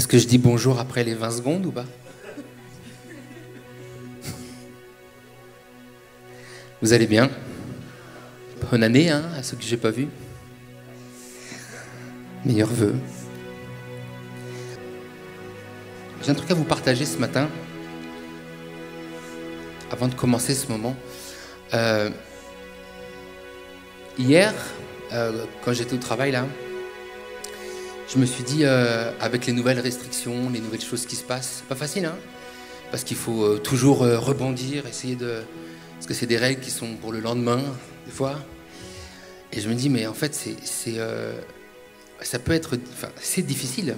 Est-ce que je dis bonjour après les 20 secondes ou pas? Vous allez bien? Bonne année hein, à ceux que je n'ai pas vus. Meilleurs vœux. J'ai un truc à vous partager ce matin, avant de commencer ce moment. Hier, quand j'étais au travail là, je me suis dit, avec les nouvelles restrictions, les nouvelles choses qui se passent, c'est pas facile, hein, parce qu'il faut toujours rebondir, essayer de... Parce que c'est des règles qui sont pour le lendemain, des fois. Et je me dis, mais en fait, ça peut être... Enfin, c'est difficile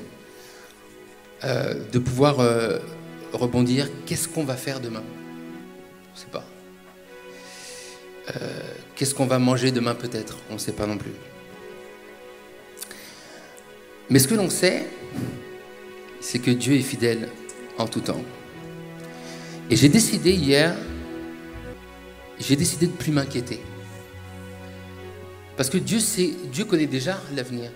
de pouvoir rebondir. Qu'est-ce qu'on va faire demain? On ne sait pas. Qu'est-ce qu'on va manger demain peut-être? On ne sait pas non plus. Mais ce que l'on sait, c'est que Dieu est fidèle en tout temps. Et j'ai décidé hier, de ne plus m'inquiéter. Parce que Dieu connaît déjà l'avenir.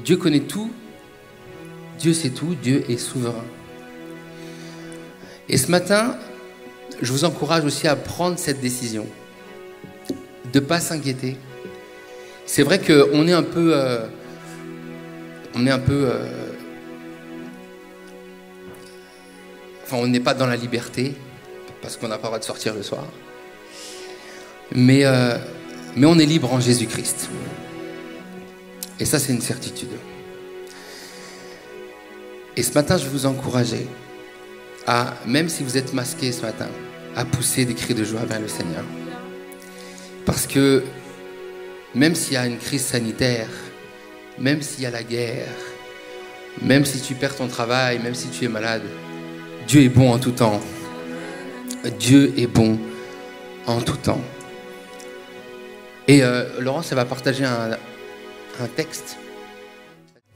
Dieu connaît tout. Dieu sait tout. Dieu est souverain. Et ce matin, je vous encourage aussi à prendre cette décision. De ne pas s'inquiéter. C'est vrai qu'on est un peu... Enfin, on n'est pas dans la liberté, parce qu'on n'a pas le droit de sortir le soir. Mais on est libre en Jésus-Christ. Et ça, c'est une certitude. Et ce matin, je vais vous encourager à, même si vous êtes masqué ce matin, à pousser des cris de joie vers le Seigneur. Parce que même s'il y a une crise sanitaire, même s'il y a la guerre, même si tu perds ton travail, même si tu es malade, Dieu est bon en tout temps. Dieu est bon en tout temps. Et Laurence, elle va partager un texte.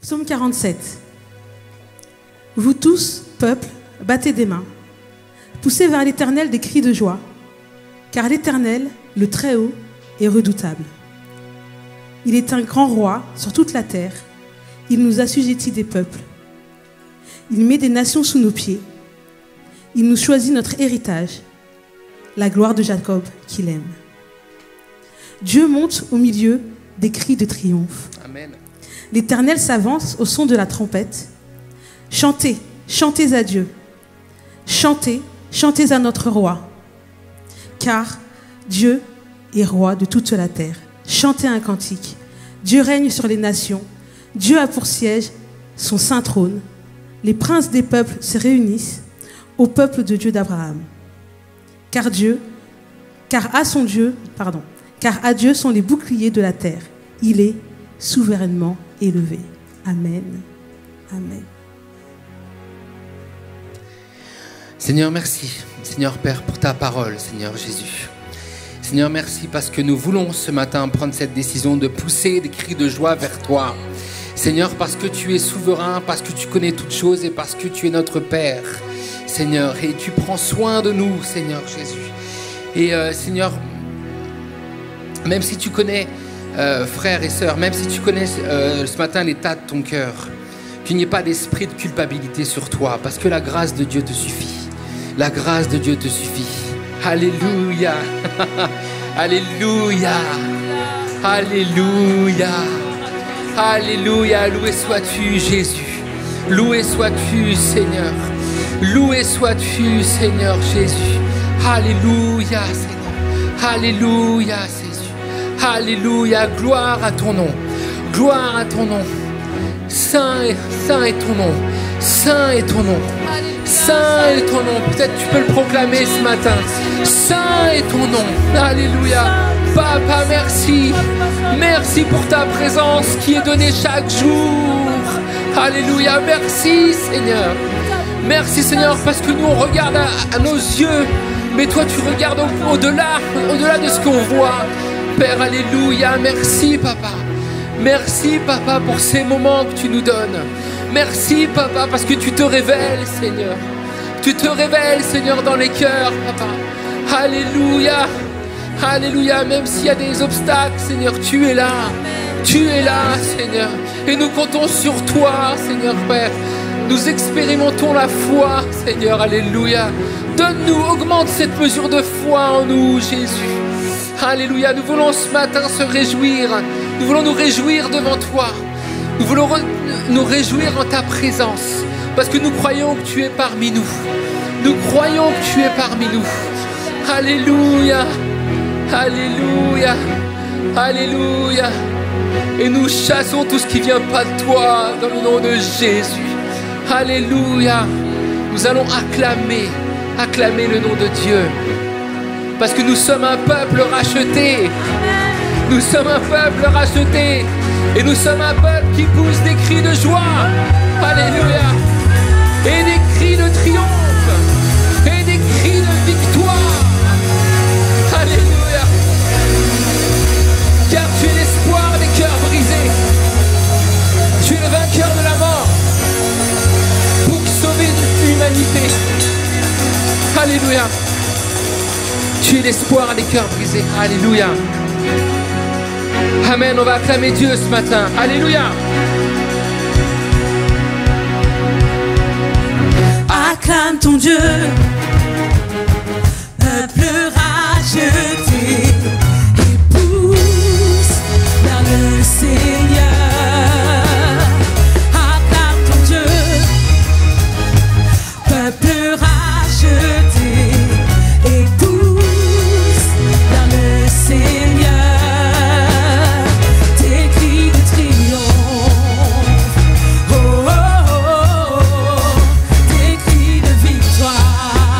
Psaume 47. Vous tous, peuple, battez des mains. Poussez vers l'Éternel des cris de joie. Car l'Éternel, le Très-Haut, est redoutable. Il est un grand roi sur toute la terre. Il nous assujettit des peuples. Il met des nations sous nos pieds. Il nous choisit notre héritage, la gloire de Jacob qu'il aime. Dieu monte au milieu des cris de triomphe. Amen. L'Éternel s'avance au son de la trompette. Chantez, chantez à Dieu. Chantez, chantez à notre roi. Car Dieu est roi de toute la terre. Chantez un cantique. Dieu règne sur les nations. Dieu a pour siège son saint trône. Les princes des peuples se réunissent au peuple de Dieu d'Abraham. Car à Dieu sont les boucliers de la terre. Il est souverainement élevé. Amen. Amen. Seigneur, merci. Seigneur Père, pour ta parole, Seigneur Jésus. Seigneur, merci parce que nous voulons ce matin prendre cette décision de pousser des cris de joie vers toi. Seigneur, parce que tu es souverain, parce que tu connais toutes choses et parce que tu es notre Père. Seigneur, et tu prends soin de nous, Seigneur Jésus. Et Seigneur, même si tu connais, frères et sœurs, même si tu connais ce matin l'état de ton cœur, qu'il n'y ait pas d'esprit de culpabilité sur toi, parce que la grâce de Dieu te suffit. La grâce de Dieu te suffit. Alléluia. Alléluia. Alléluia. Alléluia. Loué sois-tu, Jésus. Loué sois-tu, Seigneur. Loué sois-tu, Seigneur Jésus. Alléluia, Seigneur. Alléluia, Jésus. Alléluia. Gloire à ton nom. Gloire à ton nom. Saint est ton nom. Saint est ton nom. Saint est ton nom. Peut-être tu peux le proclamer ce matin. Saint est ton nom. Alléluia. Papa, merci. Merci pour ta présence qui est donnée chaque jour. Alléluia. Merci, Seigneur. Merci, Seigneur, parce que nous, on regarde à nos yeux. Mais toi, tu regardes au-delà de ce qu'on voit. Père, alléluia. Merci, Papa. Merci, Papa, pour ces moments que tu nous donnes. Merci, Papa, parce que tu te révèles, Seigneur. Tu te révèles, Seigneur, dans les cœurs, Papa. Alléluia. Alléluia. Même s'il y a des obstacles, Seigneur, tu es là. Tu es là, Seigneur. Et nous comptons sur toi, Seigneur Père. Nous expérimentons la foi, Seigneur. Alléluia. Donne-nous, augmente cette mesure de foi en nous, Jésus. Alléluia. Nous voulons ce matin se réjouir. Nous voulons nous réjouir devant toi. Nous voulons nous réjouir en ta présence. Parce que nous croyons que tu es parmi nous. Nous croyons que tu es parmi nous. Alléluia. Alléluia. Alléluia. Et nous chassons tout ce qui ne vient pas de toi dans le nom de Jésus. Alléluia. Nous allons acclamer le nom de Dieu. Parce que nous sommes un peuple racheté. Nous sommes un peuple racheté. Et nous sommes un peuple qui pousse des cris de joie. Alléluia. Et des cris de triomphe. Et des cris de victoire. Alléluia. Car tu es l'espoir des cœurs brisés. Tu es le vainqueur de la mort pour sauver l'humanité. Alléluia. Tu es l'espoir des cœurs brisés. Alléluia. Amen. On va acclamer Dieu ce matin. Alléluia. Acclame ton Dieu, peuple racheté, et pousse vers le Seigneur. Acclame ton Dieu, peuple racheté, et pousse vers le Seigneur. Tes cris de triomphe, oh, oh, oh, oh, tes cris de victoire.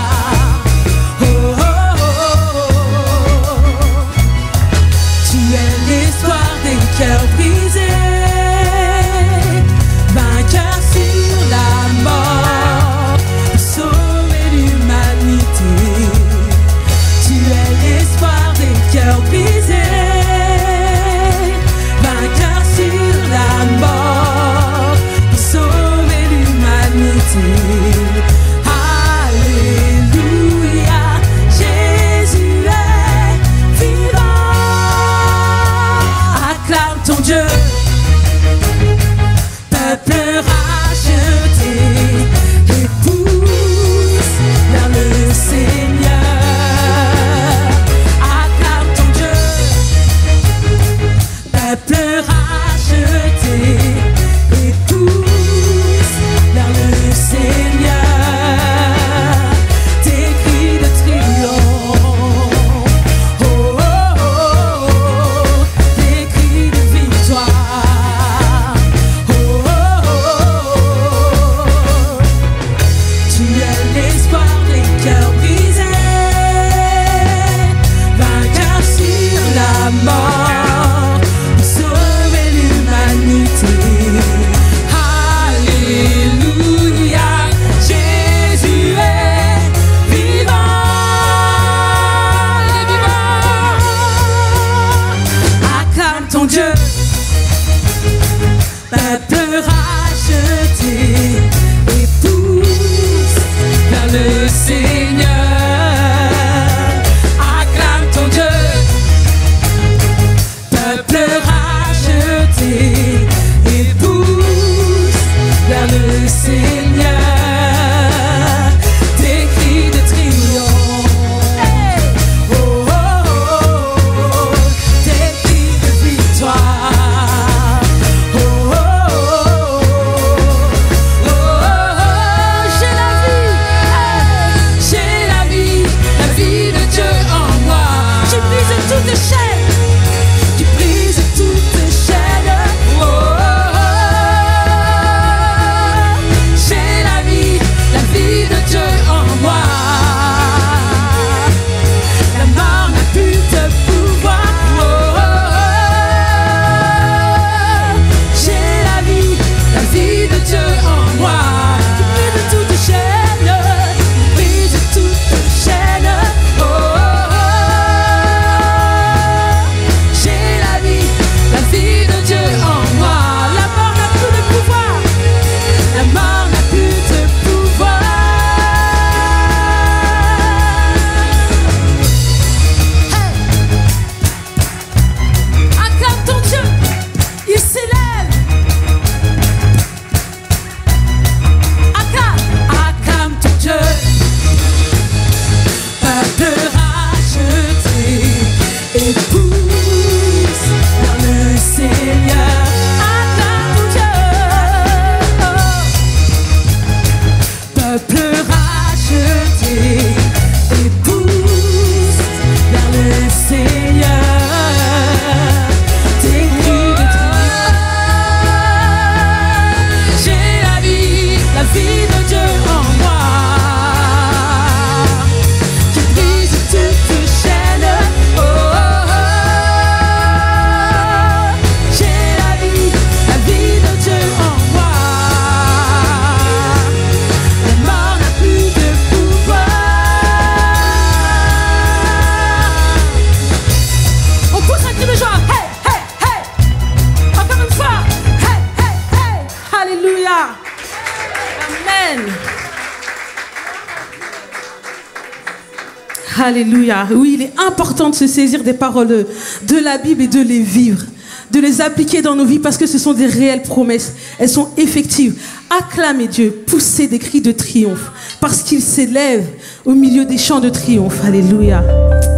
Alléluia. Oui, il est important de se saisir des paroles de la Bible et de les vivre, de les appliquer dans nos vies parce que ce sont des réelles promesses. Elles sont effectives. Acclamez Dieu, poussez des cris de triomphe parce qu'il s'élève au milieu des chants de triomphe. Alléluia.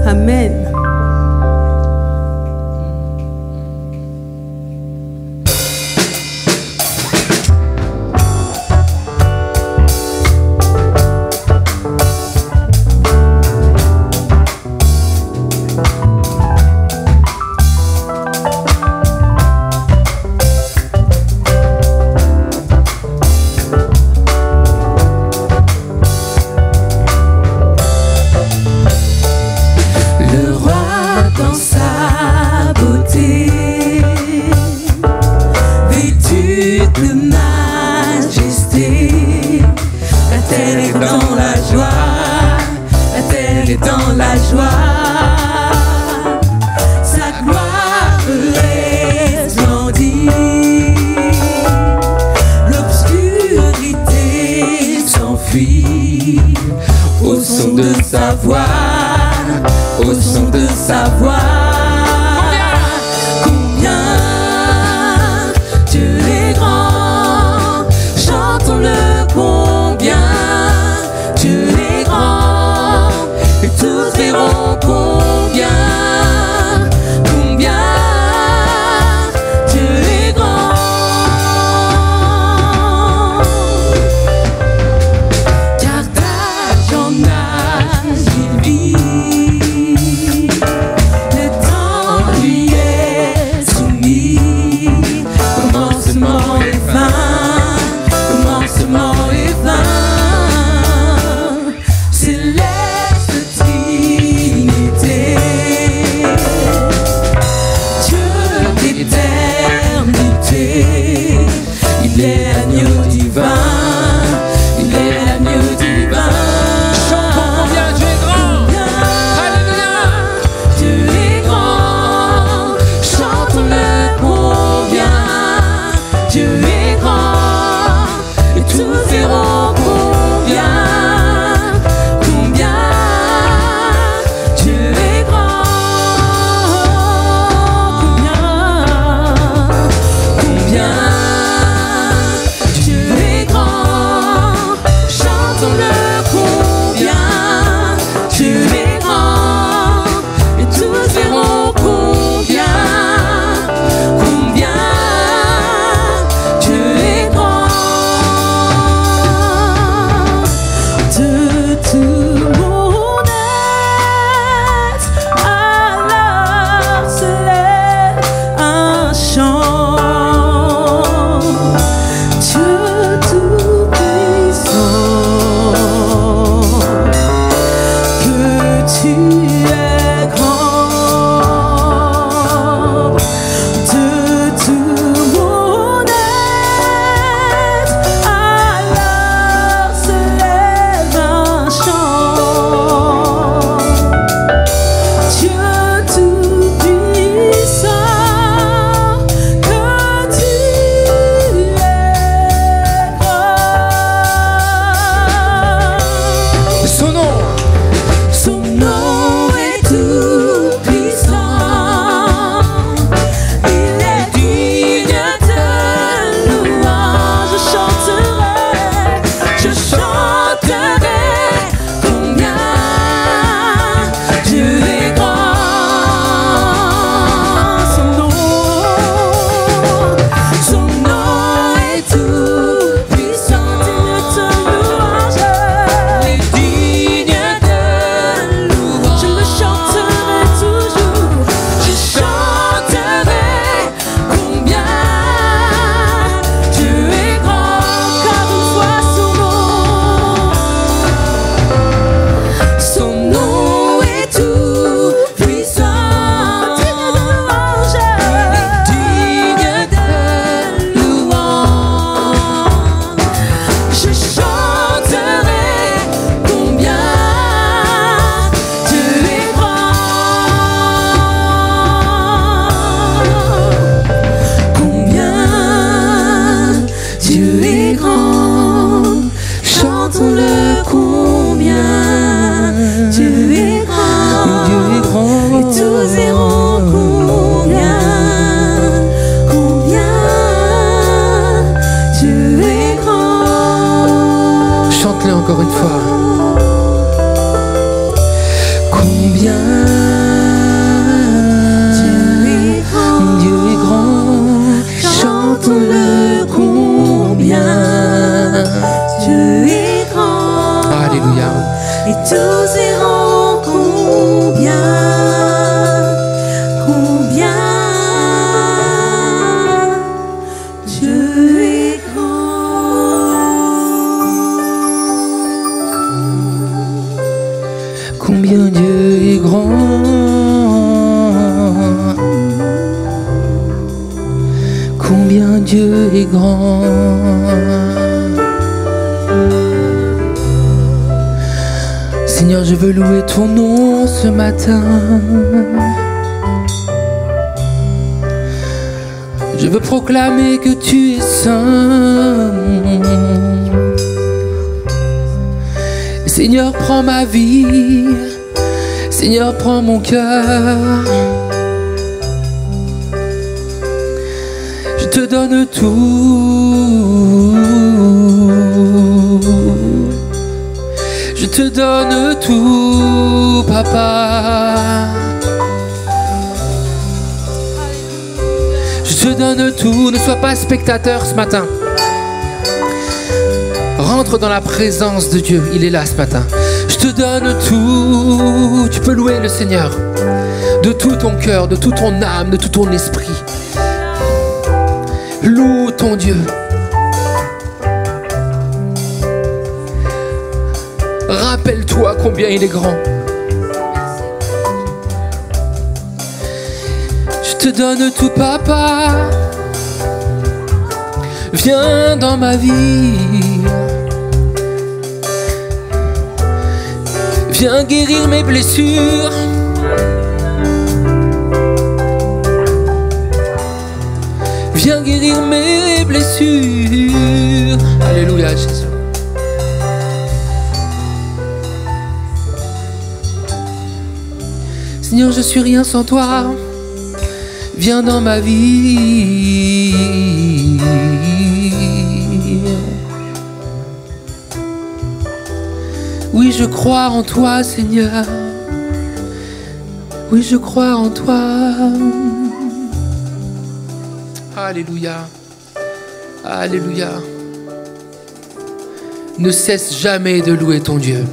Amen. Son nom Combien Dieu est grand, chantons-le combien Dieu est grand. Alléluia. Et tous iront combien, combien Dieu est grand. Combien Dieu est grand, combien Dieu est grand. Seigneur, je veux louer ton nom ce matin. Je veux proclamer que tu es saint. Seigneur, prends ma vie. Seigneur, prends mon cœur. Je te donne tout. Je te donne tout, papa. Je te donne tout. Ne sois pas spectateur ce matin. Rentre dans la présence de Dieu. Il est là ce matin. Je te donne tout. Tu peux louer le Seigneur de tout ton cœur, de toute ton âme, de tout ton esprit. Loue ton Dieu. Rappelle-toi combien il est grand. Je te donne tout, papa. Viens dans ma vie. Viens guérir mes blessures. Viens guérir mes blessures. Alléluia, Jésus. Seigneur, je suis rien sans toi. Viens dans ma vie. Oui, je crois en toi, Seigneur. Oui, je crois en toi. Alléluia. Alléluia. Ne cesse jamais de louer ton Dieu.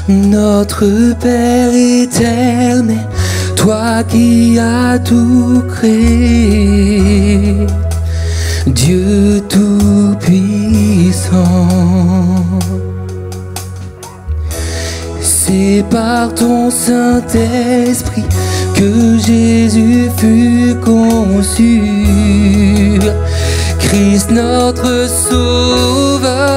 Notre Père éternel, toi qui as tout créé, Dieu tout-puissant, c'est par ton Saint-Esprit que Jésus fut conçu, Christ notre Sauveur.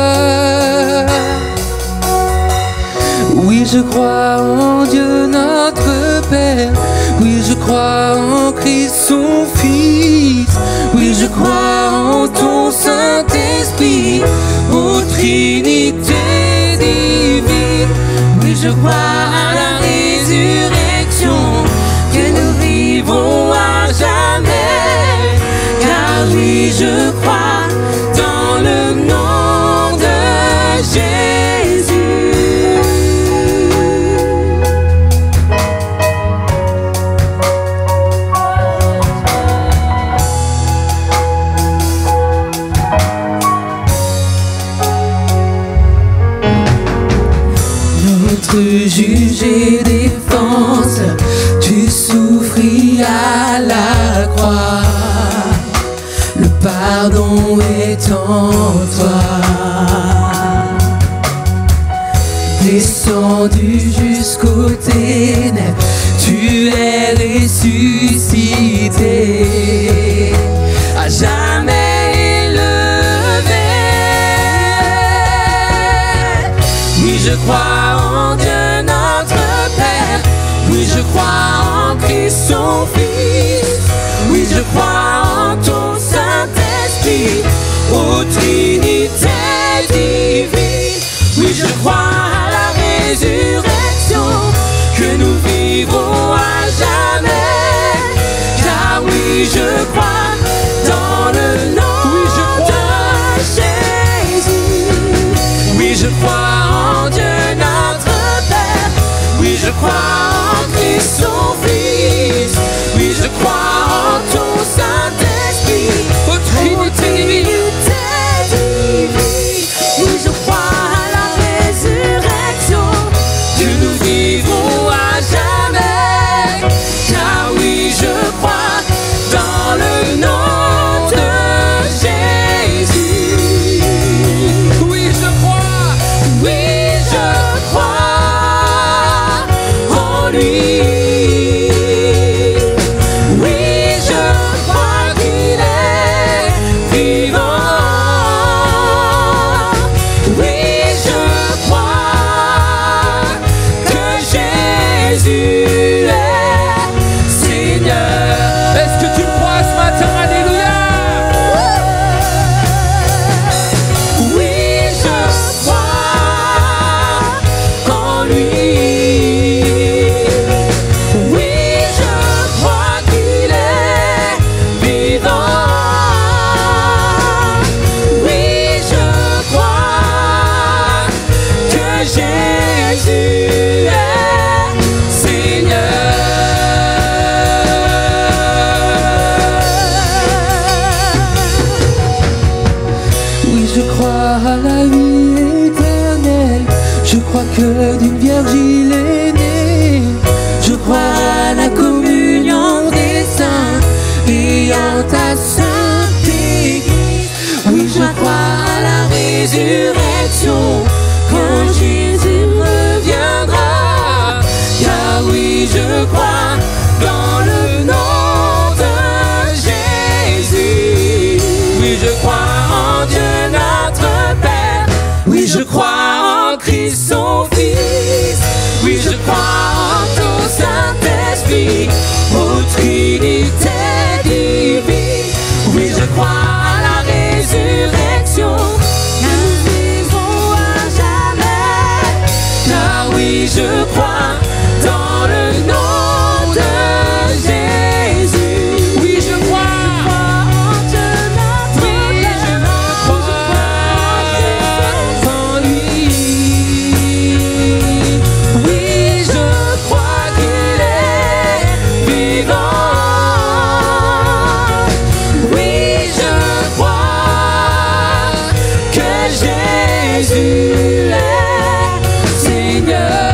Oui, je crois en Dieu notre Père. Oui, je crois en Christ son Fils. Oui, je crois en ton Saint-Esprit, ô Trinité divine. Oui, je crois à la résurrection, que nous vivrons à jamais. Car oui, je crois dans le nom de Jésus. Juge et défense, tu souffris à la croix. Le pardon est en toi. Descendu jusqu'aux ténèbres, tu es ressuscité. À jamais élevé, je crois en Dieu notre Père. Oui, je crois en Christ son Fils. Oui, je crois en ton Saint-Esprit, ô Trinité divine. Oui, je crois à la résurrection, que nous vivrons à jamais. Car oui, je crois dans le nom de Jésus. Oui, je crois en Dieu notre Père. Oui, je crois en Christ son Fils. Oui, je crois en ton Saint-Esprit, ô Trinité divine. Oui, je crois à la résurrection, que nous vivrons à jamais. Car oui, je crois dans le nom de Jésus. Oui, je crois. Oui, je crois en lui. Oui, je crois qu'il est vivant. Oui, je crois que Jésus est Seigneur. Est-ce que tu le crois ce matin? Alléluia. Oui, je crois en lui. Oui, je crois qu'il est vivant. Oui, je crois que Jésus est Seigneur. Oui, je crois à la vie éternelle. Je crois que d'une vierge il est né. Je crois à la communion des saints et en ta sainte Église. Oui, je crois à la résurrection, quand Jésus reviendra. Car oui, je crois dans le nom de Jésus. Oui, je crois en Dieu notre Père. Oui, je crois en Christ son Fils. Oui, je crois en ton Saint-Esprit, ô Trinité divine. Oui, je crois à la résurrection, nous vivrons à jamais. Car oui, je crois dans le nom de Jésus. Oui, je crois en Dieu notre Père. Je crois en lui. Oui, je crois qu'il est vivant. Oui, je crois que Jésus est Seigneur.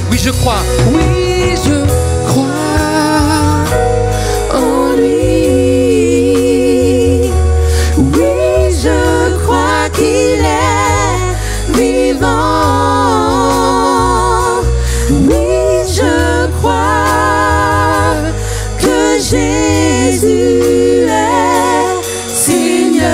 Oui, je crois. Oui, je crois en lui. Oui, je crois qu'il est vivant. Oui, je crois que Jésus est Seigneur.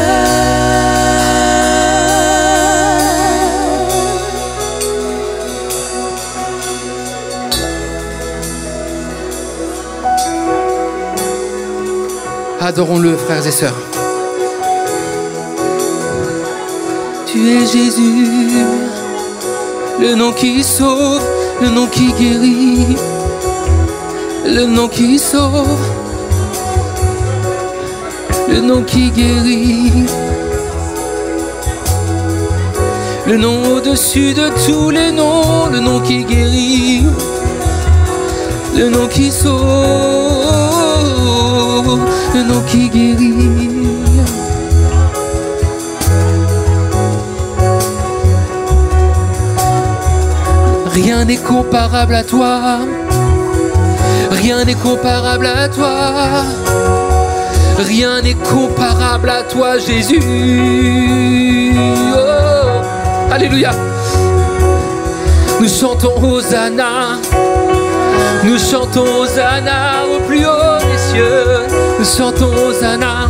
Adorons-le, frères et sœurs. Tu es Jésus, le nom qui sauve, le nom qui guérit, le nom qui sauve, le nom qui guérit, le nom au-dessus de tous les noms, le nom qui guérit, le nom qui sauve, le nom qui guérit. Rien n'est comparable à toi, rien n'est comparable à toi, rien n'est comparable à toi, Jésus. Oh, alléluia. Nous chantons Hosanna, nous chantons Hosanna au plus haut des cieux, nous chantons Hosanna.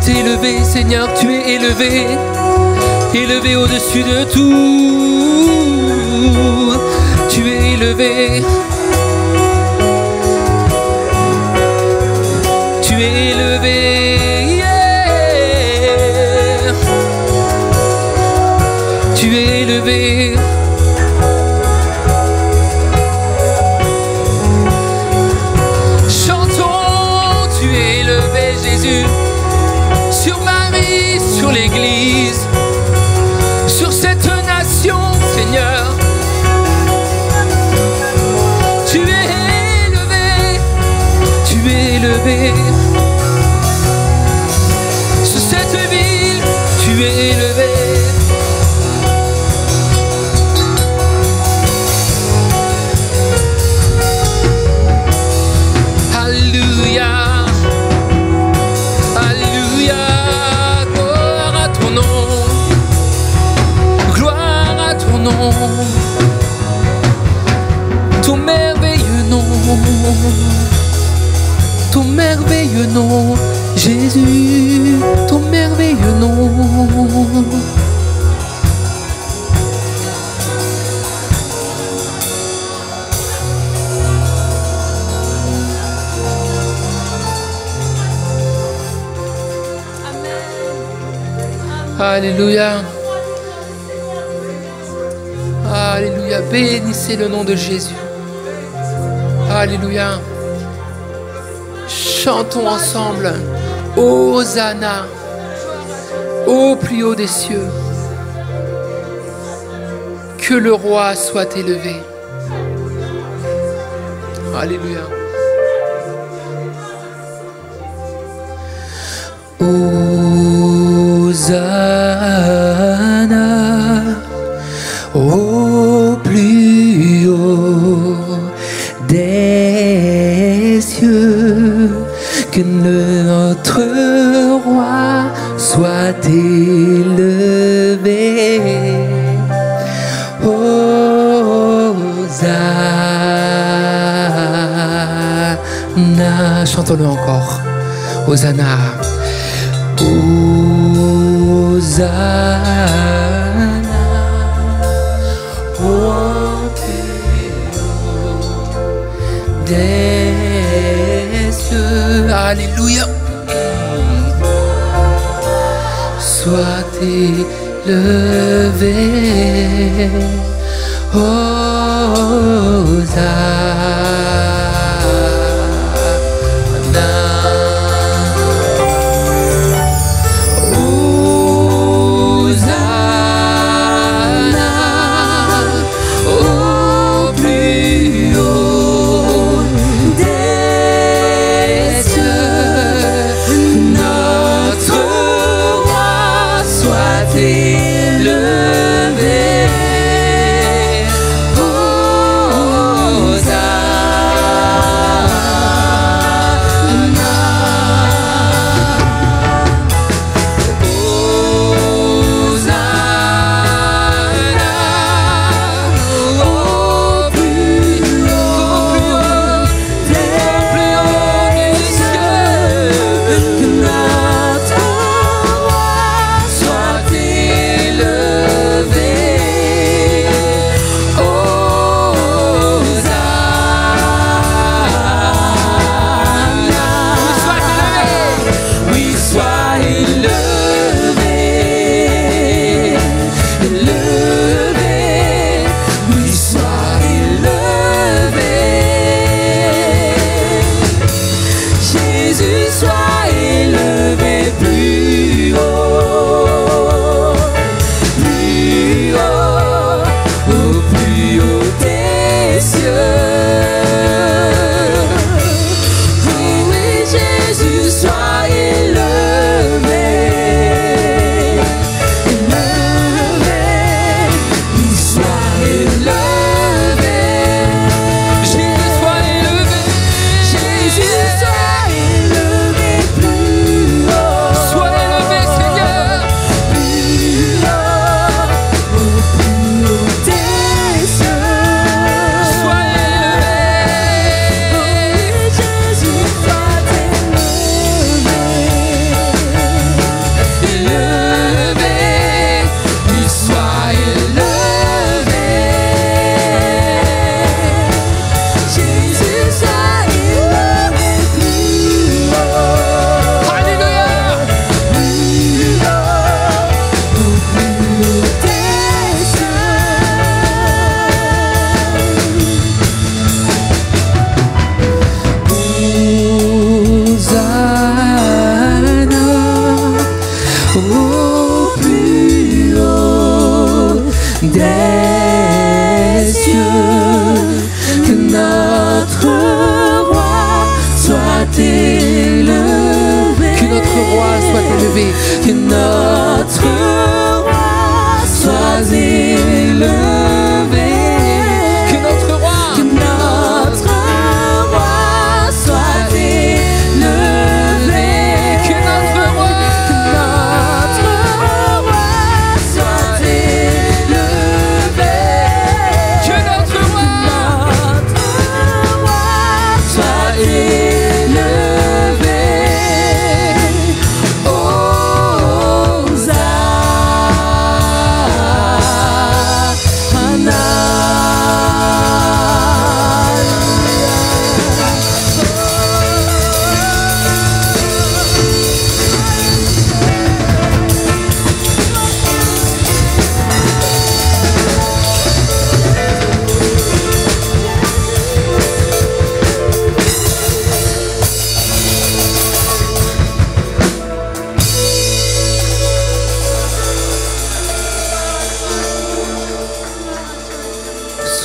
élevé, Seigneur, tu es élevé, élevé au-dessus de tout. Tu es élevé. Tu es élevé, yeah. Tu es élevé. Chantons, tu es élevé, Jésus, sur Marie, sur l'Église, sur cette nation, Seigneur. Tu es élevé, tu es élevé. Sur cette ville, tu es élevé. Alléluia, Alléluia, gloire à ton nom, gloire à ton nom, ton merveilleux nom, ton merveilleux nom, Jésus, ton merveilleux nom. Alléluia. Alléluia. Bénissez le nom de Jésus. Alléluia. Chantons ensemble. Hosanna. Au plus haut des cieux. Que le roi soit élevé. Alléluia. Hosanna au plus haut des cieux, que notre roi soit élevé. Hosanna, chantons-le encore. Hosanna. Hosanna au plus haut des cieux. Alléluia. Sois élevé.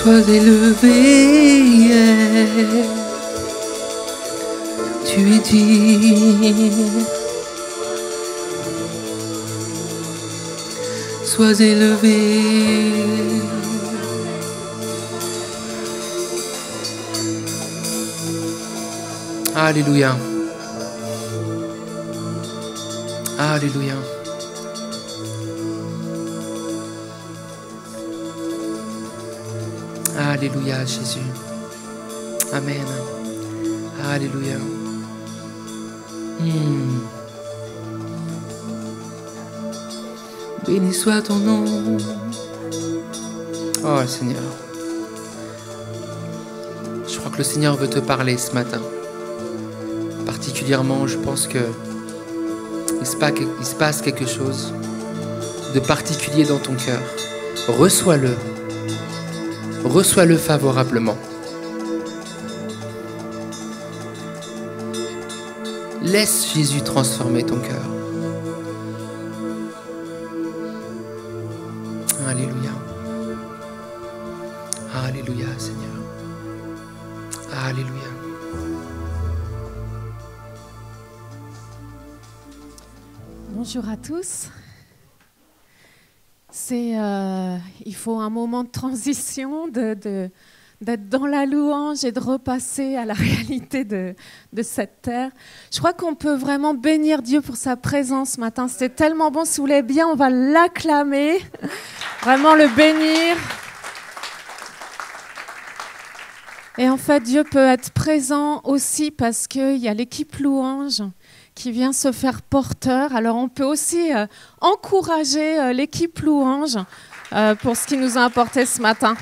Sois élevé, tu es digne. Sois élevé. Alléluia. Alléluia. Alléluia, Jésus. Amen. Alléluia. Béni soit ton nom. Oh Seigneur. Je crois que le Seigneur veut te parler ce matin. Particulièrement, je pense que il se passe quelque chose de particulier dans ton cœur. Reçois-le. Reçois-le favorablement. Laisse Jésus transformer ton cœur. Alléluia. Alléluia, Seigneur. Alléluia. Bonjour à tous. Il faut un moment de transition, d'être dans la louange et de repasser à la réalité de cette terre. Je crois qu'on peut vraiment bénir Dieu pour sa présence ce matin. C'était tellement bon. Si vous voulez bien, on va l'acclamer, vraiment le bénir. Et en fait, Dieu peut être présent aussi parce qu'il y a l'équipe louange qui vient se faire porteur. Alors on peut aussi encourager l'équipe louange pour ce qui nous a apporté ce matin.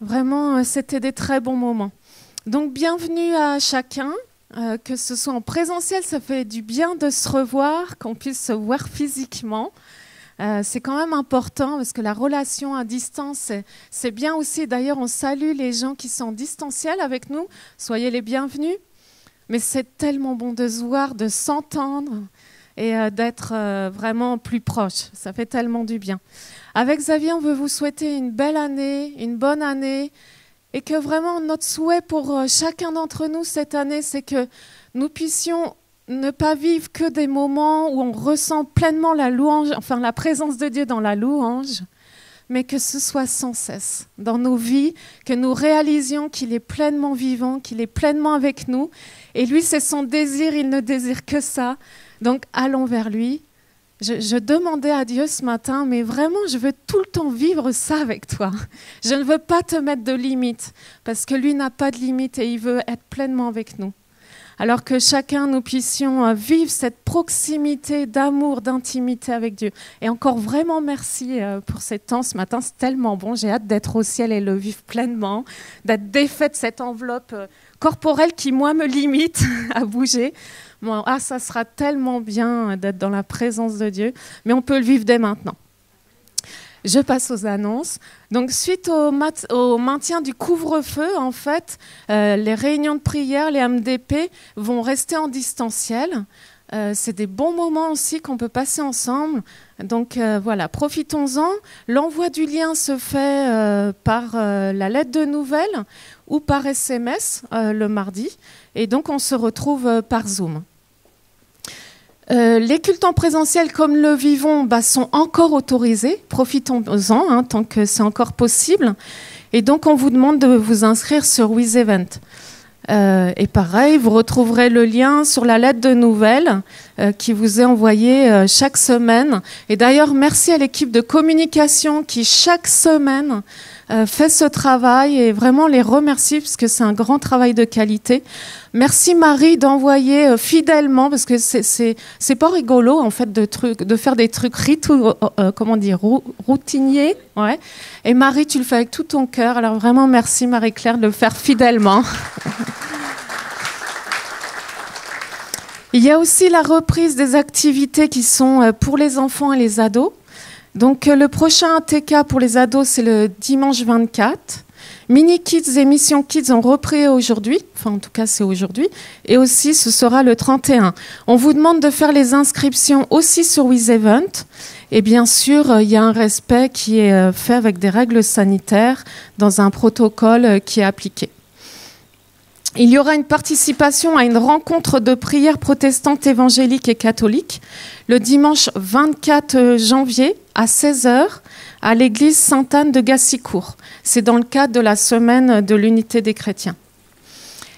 Vraiment, c'était des très bons moments. Donc bienvenue à chacun, que ce soit en présentiel, ça fait du bien de se revoir, qu'on puisse se voir physiquement. C'est quand même important parce que la relation à distance, c'est bien aussi. D'ailleurs, on salue les gens qui sont en distanciel avec nous. Soyez les bienvenus. Mais c'est tellement bon de se voir, de s'entendre et d'être vraiment plus proche. Ça fait tellement du bien. Avec Xavier, on veut vous souhaiter une belle année, une bonne année, et que vraiment notre souhait pour chacun d'entre nous cette année, c'est que nous puissions ne pas vivre que des moments où on ressent pleinement la louange, enfin la présence de Dieu dans la louange, mais que ce soit sans cesse dans nos vies, que nous réalisions qu'il est pleinement vivant, qu'il est pleinement avec nous. Et lui, c'est son désir, il ne désire que ça. Donc, allons vers lui. Je demandais à Dieu ce matin, mais vraiment, je veux tout le temps vivre ça avec toi. Je ne veux pas te mettre de limites, parce que lui n'a pas de limites et il veut être pleinement avec nous. Alors que chacun, nous puissions vivre cette proximité d'amour, d'intimité avec Dieu. Et encore vraiment merci pour ces temps ce matin, c'est tellement bon. J'ai hâte d'être au ciel et le vivre pleinement, d'être défait de cette enveloppe corporelle qui, moi, me limite à bouger. Bon, ça sera tellement bien d'être dans la présence de Dieu, mais on peut le vivre dès maintenant. Je passe aux annonces. Donc, suite au maintien du couvre-feu, en fait, les réunions de prière, les MDP, vont rester en distanciel. C'est des bons moments aussi qu'on peut passer ensemble. Donc, voilà, profitons-en. L'envoi du lien se fait par la lettre de nouvelles ou par SMS le mardi. Et donc, on se retrouve par Zoom. Les cultes en présentiel, comme le vivons, sont encore autorisés. Profitons-en tant que c'est encore possible. Et donc, on vous demande de vous inscrire sur WizEvent. Et pareil, vous retrouverez le lien sur la lettre de nouvelles qui vous est envoyée chaque semaine. Et d'ailleurs, merci à l'équipe de communication qui, chaque semaine, fait ce travail et vraiment les remercie parce que c'est un grand travail de qualité. Merci Marie d'envoyer fidèlement parce que c'est pas rigolo en fait de faire des trucs routiniers. Ouais. Et Marie, tu le fais avec tout ton cœur. Alors vraiment merci Marie-Claire de le faire fidèlement. Il y a aussi la reprise des activités qui sont pour les enfants et les ados. Donc le prochain ATK pour les ados, c'est le dimanche 24. Mini Kids et Mission Kids ont repris aujourd'hui, enfin en tout cas c'est aujourd'hui, et aussi ce sera le 31. On vous demande de faire les inscriptions aussi sur WizEvent, et bien sûr il y a un respect qui est fait avec des règles sanitaires dans un protocole qui est appliqué. Il y aura une participation à une rencontre de prière protestante, évangélique et catholique le dimanche 24 janvier à 16h à l'église Sainte-Anne de Gassicourt. C'est dans le cadre de la semaine de l'unité des chrétiens.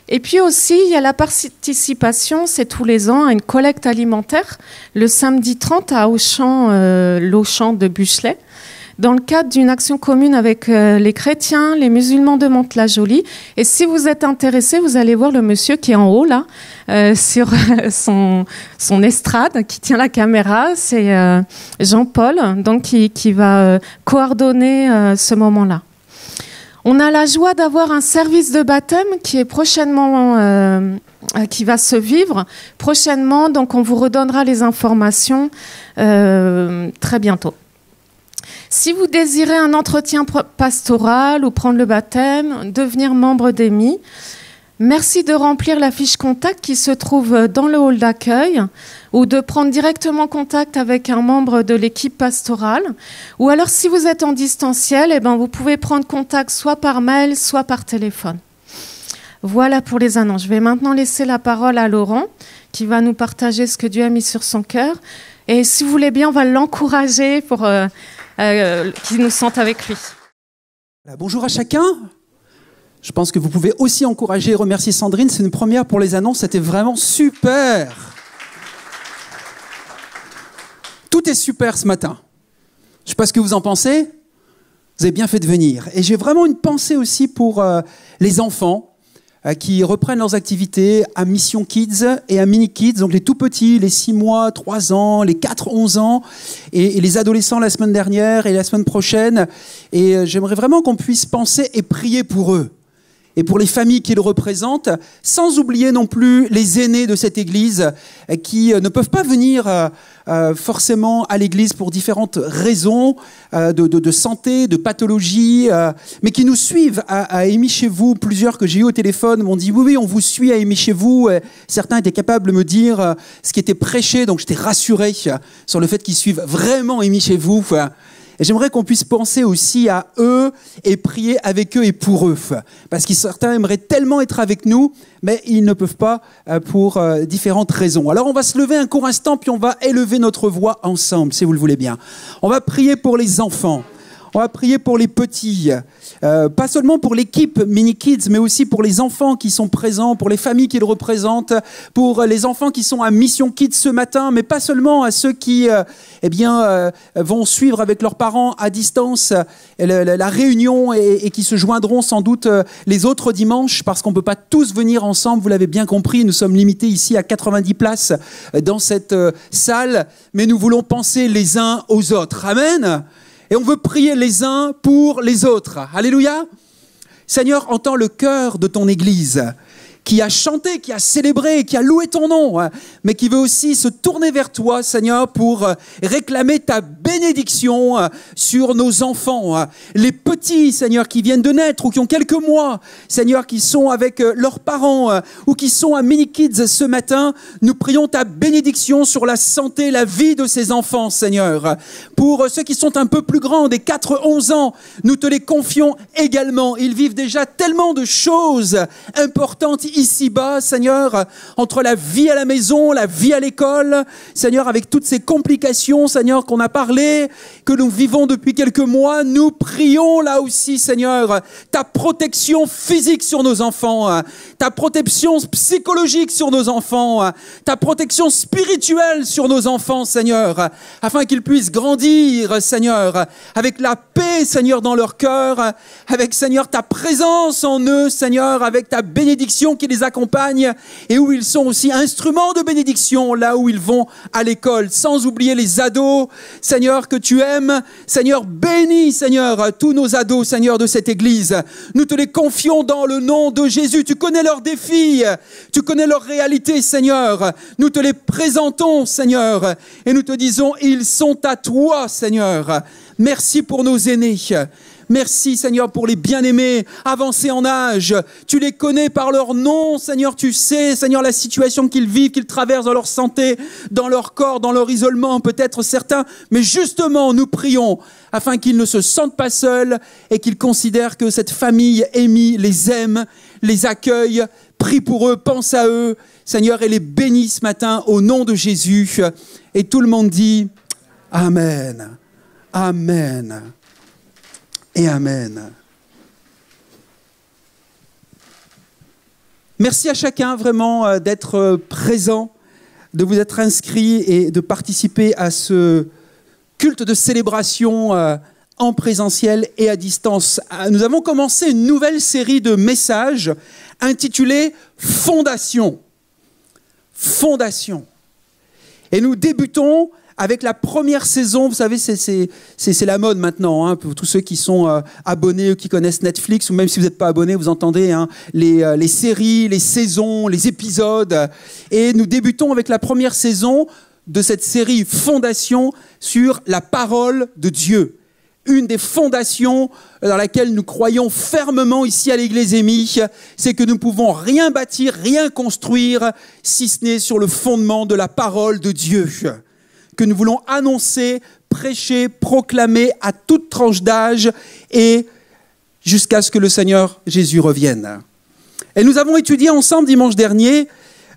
Et puis aussi, il y a la participation, c'est tous les ans, à une collecte alimentaire le samedi 30 à Auchan de Buchelet, dans le cadre d'une action commune avec les chrétiens, les musulmans de Mantes-la-Jolie. Et si vous êtes intéressé, vous allez voir le monsieur qui est en haut, là, sur son estrade, qui tient la caméra. C'est Jean-Paul, donc qui va coordonner ce moment-là. On a la joie d'avoir un service de baptême qui est prochainement... qui va se vivre prochainement. Donc, on vous redonnera les informations très bientôt. Si vous désirez un entretien pastoral ou prendre le baptême, devenir membre d'EMI, merci de remplir la fiche contact qui se trouve dans le hall d'accueil ou de prendre directement contact avec un membre de l'équipe pastorale. Ou alors, si vous êtes en distanciel, eh ben, vous pouvez prendre contact soit par mail, soit par téléphone. Voilà pour les annonces. Je vais maintenant laisser la parole à Laurent qui va nous partager ce que Dieu a mis sur son cœur. Et si vous voulez bien, on va l'encourager pour... qui nous sentent avec lui. Bonjour à chacun. Je pense que vous pouvez aussi encourager et remercier Sandrine. C'est une première pour les annonces. C'était vraiment super. Tout est super ce matin. Je ne sais pas ce que vous en pensez. Vous avez bien fait de venir. Et j'ai vraiment une pensée aussi pour les enfants qui reprennent leurs activités à Mission Kids et à Mini Kids, donc les tout petits, les 6 mois, 3 ans, les 4-11 ans, et les adolescents la semaine dernière et la semaine prochaine. Et j'aimerais vraiment qu'on puisse penser et prier pour eux et pour les familles qu'ils représentent, sans oublier non plus les aînés de cette église qui ne peuvent pas venir forcément à l'église pour différentes raisons de santé, de pathologie, mais qui nous suivent à Émis chez vous. Plusieurs que j'ai eu au téléphone m'ont dit oui, on vous suit à Émis chez vous. Certains étaient capables de me dire ce qui était prêché, donc j'étais rassuré sur le fait qu'ils suivent vraiment Émis chez vous. Et j'aimerais qu'on puisse penser aussi à eux et prier avec eux et pour eux. Parce que certains aimeraient tellement être avec nous, mais ils ne peuvent pas pour différentes raisons. Alors on va se lever un court instant, puis on va élever notre voix ensemble, si vous le voulez bien. On va prier pour les enfants. On va prier pour les petits, pas seulement pour l'équipe Mini Kids, mais aussi pour les enfants qui sont présents, pour les familles qu'ils représentent, pour les enfants qui sont à Mission Kids ce matin, mais pas seulement à ceux qui vont suivre avec leurs parents à distance la réunion et qui se joindront sans doute les autres dimanches, parce qu'on ne peut pas tous venir ensemble, vous l'avez bien compris, nous sommes limités ici à 90 places dans cette salle, mais nous voulons penser les uns aux autres. Amen. Et on veut prier les uns pour les autres. Alléluia. Seigneur, entends le cœur de ton Église qui a chanté, qui a célébré, qui a loué ton nom, mais qui veut aussi se tourner vers toi, Seigneur, pour réclamer ta bénédiction sur nos enfants. Les petits, Seigneur, qui viennent de naître ou qui ont quelques mois, Seigneur, qui sont avec leurs parents ou qui sont à Mini Kids ce matin, nous prions ta bénédiction sur la santé, la vie de ces enfants, Seigneur. Pour ceux qui sont un peu plus grands, des 4-11 ans, nous te les confions également. Ils vivent déjà tellement de choses importantes, ici-bas, Seigneur, entre la vie à la maison, la vie à l'école, Seigneur, avec toutes ces complications, Seigneur, qu'on a parlé, que nous vivons depuis quelques mois, nous prions là aussi, Seigneur, ta protection physique sur nos enfants, ta protection psychologique sur nos enfants, ta protection spirituelle sur nos enfants, Seigneur, afin qu'ils puissent grandir, Seigneur, avec la paix, Seigneur, dans leur cœur, avec, Seigneur, ta présence en eux, Seigneur, avec ta bénédiction qui les accompagne et où ils sont aussi instruments de bénédiction là où ils vont à l'école, sans oublier les ados, Seigneur, que tu aimes. Seigneur, bénis, Seigneur, tous nos ados, Seigneur, de cette église. Nous te les confions dans le nom de Jésus. Tu connais leurs défis, tu connais leurs réalités, Seigneur. Nous te les présentons, Seigneur, et nous te disons, ils sont à toi, Seigneur. Merci pour nos aînés. Merci, Seigneur, pour les bien-aimés avancés en âge. Tu les connais par leur nom, Seigneur. Tu sais, Seigneur, la situation qu'ils vivent, qu'ils traversent dans leur santé, dans leur corps, dans leur isolement, peut-être certains. Mais justement, nous prions afin qu'ils ne se sentent pas seuls et qu'ils considèrent que cette famille aimée les aime, les accueille, prie pour eux, pense à eux, Seigneur, et les bénis ce matin au nom de Jésus. Et tout le monde dit Amen. Amen. Et Amen. Merci à chacun vraiment d'être présent, de vous être inscrit et de participer à ce culte de célébration en présentiel et à distance. Nous avons commencé une nouvelle série de messages intitulée Fondation. Fondation. Et nous débutons avec la première saison. Vous savez, c'est la mode maintenant, hein, pour tous ceux qui sont abonnés ou qui connaissent Netflix, ou même si vous n'êtes pas abonnés, vous entendez hein, les séries, les saisons, les épisodes. Et nous débutons avec la première saison de cette série Fondation sur la parole de Dieu. Une des fondations dans laquelle nous croyons fermement ici à l'Église émie, c'est que nous ne pouvons rien bâtir, rien construire, si ce n'est sur le fondement de la parole de Dieu, que nous voulons annoncer, prêcher, proclamer à toute tranche d'âge et jusqu'à ce que le Seigneur Jésus revienne. Et nous avons étudié ensemble dimanche dernier,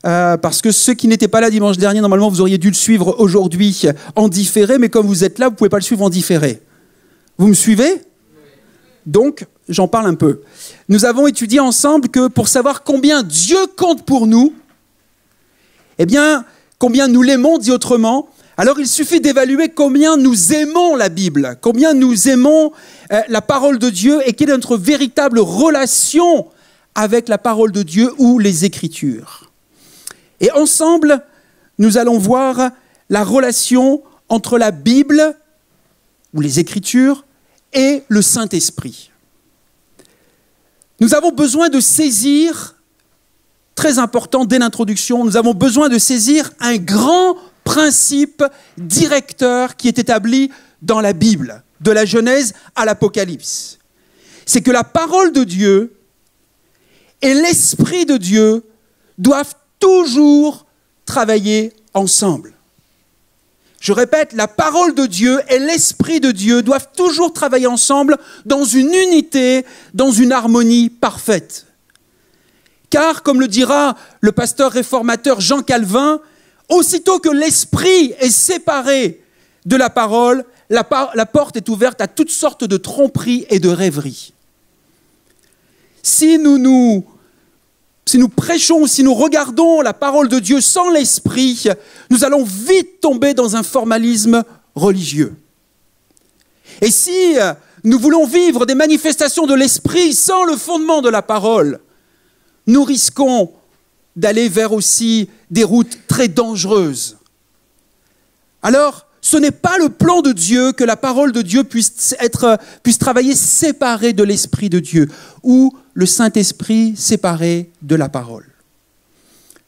parce que ceux qui n'étaient pas là dimanche dernier, normalement vous auriez dû le suivre aujourd'hui en différé, mais comme vous êtes là, vous ne pouvez pas le suivre en différé. Vous me suivez ? Donc, j'en parle un peu. Nous avons étudié ensemble que pour savoir combien Dieu compte pour nous, eh bien, combien nous l'aimons, dit autrement, alors il suffit d'évaluer combien nous aimons la Bible, combien nous aimons la parole de Dieu et quelle est notre véritable relation avec la parole de Dieu ou les Écritures. Et ensemble, nous allons voir la relation entre la Bible ou les Écritures et le Saint-Esprit. Nous avons besoin de saisir, très important dès l'introduction, nous avons besoin de saisir un grand principe directeur qui est établi dans la Bible, de la Genèse à l'Apocalypse. C'est que la parole de Dieu et l'Esprit de Dieu doivent toujours travailler ensemble. Je répète, la parole de Dieu et l'Esprit de Dieu doivent toujours travailler ensemble dans une unité, dans une harmonie parfaite. Car, comme le dira le pasteur réformateur Jean Calvin, aussitôt que l'Esprit est séparé de la parole, la porte est ouverte à toutes sortes de tromperies et de rêveries. Si nous prêchons, si nous regardons la parole de Dieu sans l'Esprit, nous allons vite tomber dans un formalisme religieux. Et si nous voulons vivre des manifestations de l'Esprit sans le fondement de la parole, nous risquons d'aller vers aussi des routes très dangereuses. Alors, ce n'est pas le plan de Dieu que la parole de Dieu puisse travailler séparée de l'Esprit de Dieu, ou le Saint-Esprit séparé de la parole.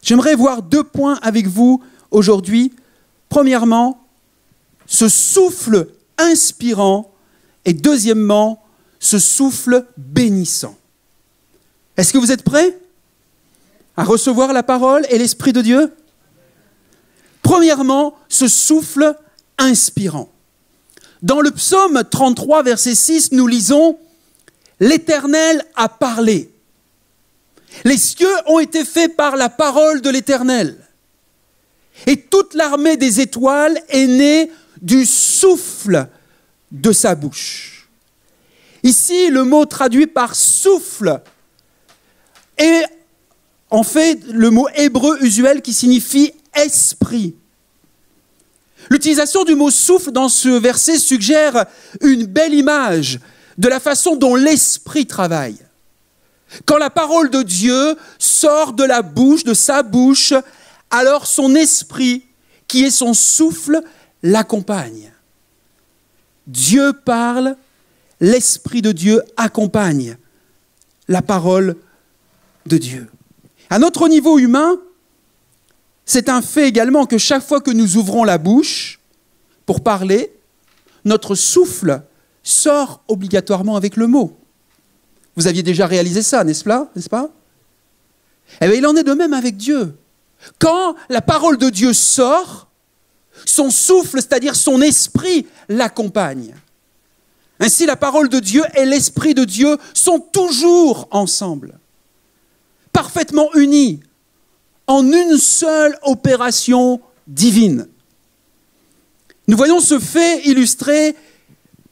J'aimerais voir 2 points avec vous aujourd'hui. Premièrement, ce souffle inspirant, et deuxièmement, ce souffle bénissant. Est-ce que vous êtes prêts à recevoir la parole et l'Esprit de Dieu? Premièrement, ce souffle inspirant. Dans le psaume 33, verset 6, nous lisons « L'Éternel a parlé. Les cieux ont été faits par la parole de l'Éternel. Et toute l'armée des étoiles est née du souffle de sa bouche. Ici, le mot traduit par souffle est en fait le mot hébreu usuel qui signifie esprit. L'utilisation du mot souffle dans ce verset suggère une belle image de la façon dont l'esprit travaille. Quand la parole de Dieu sort de la bouche, de sa bouche, alors son esprit, qui est son souffle, l'accompagne. Dieu parle, l'esprit de Dieu accompagne la parole de Dieu. À notre niveau humain, c'est un fait également que chaque fois que nous ouvrons la bouche pour parler, notre souffle sort obligatoirement avec le mot. Vous aviez déjà réalisé ça, n'est-ce pas? Eh bien, il en est de même avec Dieu. Quand la parole de Dieu sort, son souffle, c'est-à-dire son esprit, l'accompagne. Ainsi, la parole de Dieu et l'esprit de Dieu sont toujours ensemble, parfaitement unis, en une seule opération divine. Nous voyons ce fait illustré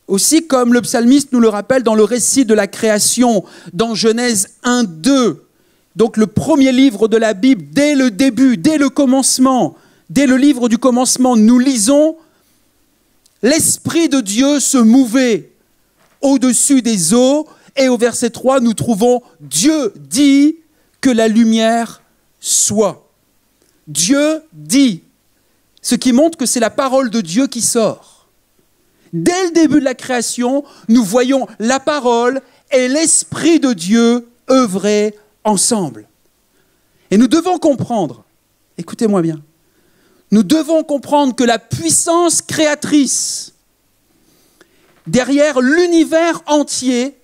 aussi, comme le psalmiste nous le rappelle, dans le récit de la création, dans Genèse 1, 2. Donc le premier livre de la Bible, dès le début, dès le commencement, dès le livre du commencement, nous lisons « L'Esprit de Dieu se mouvait au-dessus des eaux » et au verset 3, nous trouvons « Dieu dit que la lumière soit ». Dieu dit, ce qui montre que c'est la parole de Dieu qui sort. Dès le début de la création, nous voyons la parole et l'Esprit de Dieu œuvrer ensemble. Et nous devons comprendre, écoutez-moi bien, nous devons comprendre que la puissance créatrice derrière l'univers entier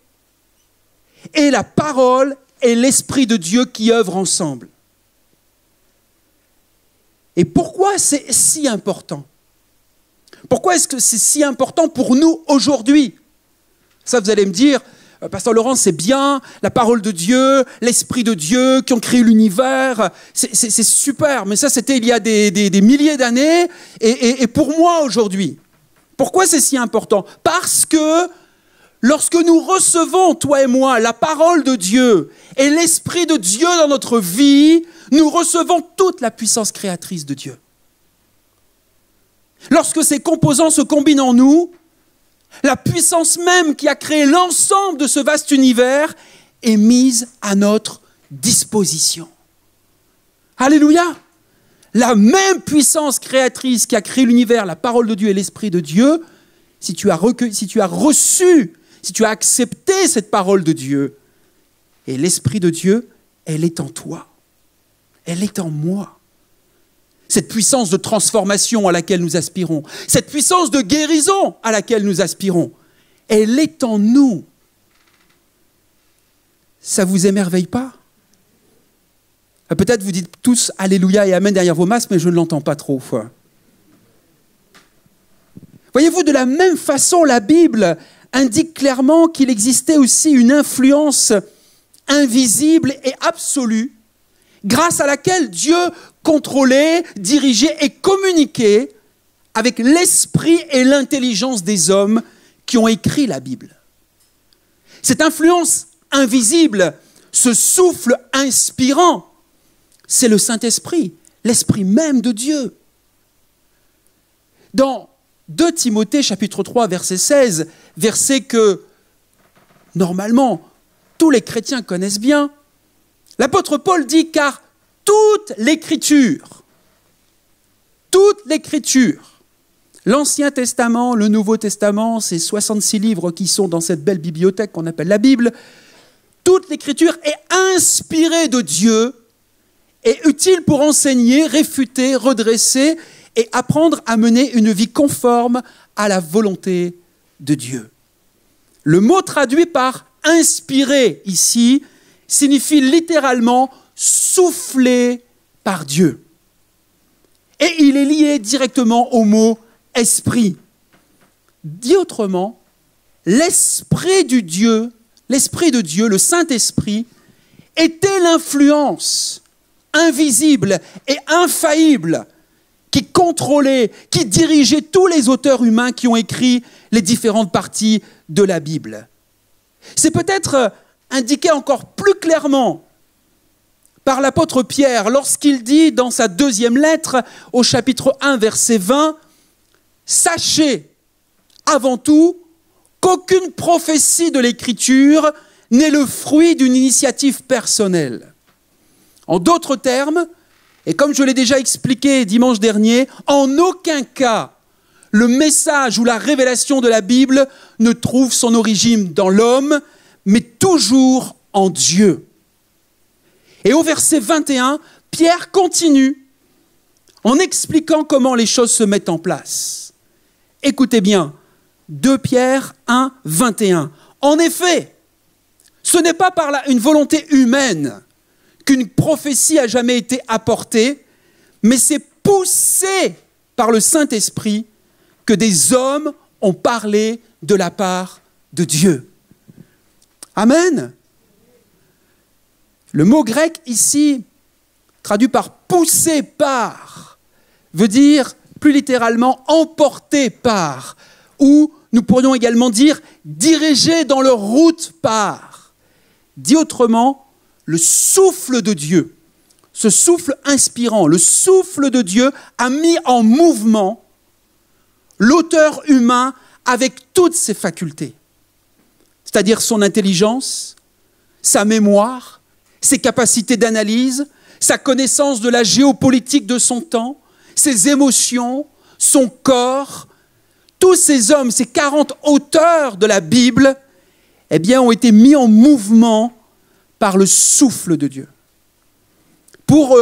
est la parole et l'Esprit de Dieu qui œuvrent ensemble. Et pourquoi c'est si important ? Pourquoi est-ce que c'est si important pour nous aujourd'hui ? Ça, vous allez me dire, Pasteur Laurent, c'est bien, la parole de Dieu, l'Esprit de Dieu qui ont créé l'univers, c'est super, mais ça c'était il y a des milliers d'années, et pour moi aujourd'hui. Pourquoi c'est si important ? Parce que lorsque nous recevons, toi et moi, la parole de Dieu et l'Esprit de Dieu dans notre vie, nous recevons toute la puissance créatrice de Dieu. Lorsque ces composants se combinent en nous, la puissance même qui a créé l'ensemble de ce vaste univers est mise à notre disposition. Alléluia! La même puissance créatrice qui a créé l'univers, la parole de Dieu et l'Esprit de Dieu, si tu as reçu, si tu as accepté cette parole de Dieu et l'Esprit de Dieu, elle est en toi. Elle est en moi. Cette puissance de transformation à laquelle nous aspirons, cette puissance de guérison à laquelle nous aspirons, elle est en nous. Ça ne vous émerveille pas ? Peut-être vous dites tous Alléluia et Amen derrière vos masques, mais je ne l'entends pas trop. Voyez-vous, de la même façon, la Bible indique clairement qu'il existait aussi une influence invisible et absolue grâce à laquelle Dieu contrôlait, dirigeait et communiquait avec l'esprit et l'intelligence des hommes qui ont écrit la Bible. Cette influence invisible, ce souffle inspirant, c'est le Saint-Esprit, l'Esprit même de Dieu. Dans 2 Timothée chapitre 3 verset 16, verset que normalement tous les chrétiens connaissent bien, l'apôtre Paul dit « Car toute l'écriture, l'Ancien Testament, le Nouveau Testament, ces 66 livres qui sont dans cette belle bibliothèque qu'on appelle la Bible, toute l'écriture est inspirée de Dieu et utile pour enseigner, réfuter, redresser et apprendre à mener une vie conforme à la volonté de Dieu. » Le mot traduit par « inspiré » ici signifie littéralement « soufflé par Dieu ». Et il est lié directement au mot « esprit ». Dit autrement, l'Esprit de Dieu, le Saint-Esprit, était l'influence invisible et infaillible qui contrôlait, qui dirigeait tous les auteurs humains qui ont écrit les différentes parties de la Bible. C'est peut-être indiqué encore plus clairement par l'apôtre Pierre lorsqu'il dit dans sa deuxième lettre au chapitre 1 verset 20 « Sachez avant tout qu'aucune prophétie de l'Écriture n'est le fruit d'une initiative personnelle. » En d'autres termes, et comme je l'ai déjà expliqué dimanche dernier, en aucun cas le message ou la révélation de la Bible ne trouve son origine dans l'homme, mais toujours en Dieu. Et au verset 21, Pierre continue en expliquant comment les choses se mettent en place. Écoutez bien, 2 Pierre 1, 21. En effet, ce n'est pas par une volonté humaine qu'une prophétie a jamais été apportée, mais c'est poussé par le Saint-Esprit que des hommes ont parlé de la part de Dieu. Amen. Le mot grec ici, traduit par « poussé par », veut dire plus littéralement « emporté par », ou nous pourrions également dire « dirigé dans leur route par ». Dit autrement, le souffle de Dieu, ce souffle inspirant, le souffle de Dieu a mis en mouvement l'auteur humain avec toutes ses facultés, c'est-à-dire son intelligence, sa mémoire, ses capacités d'analyse, sa connaissance de la géopolitique de son temps, ses émotions, son corps. Tous ces hommes, ces 40 auteurs de la Bible, eh bien, ont été mis en mouvement par le souffle de Dieu, pour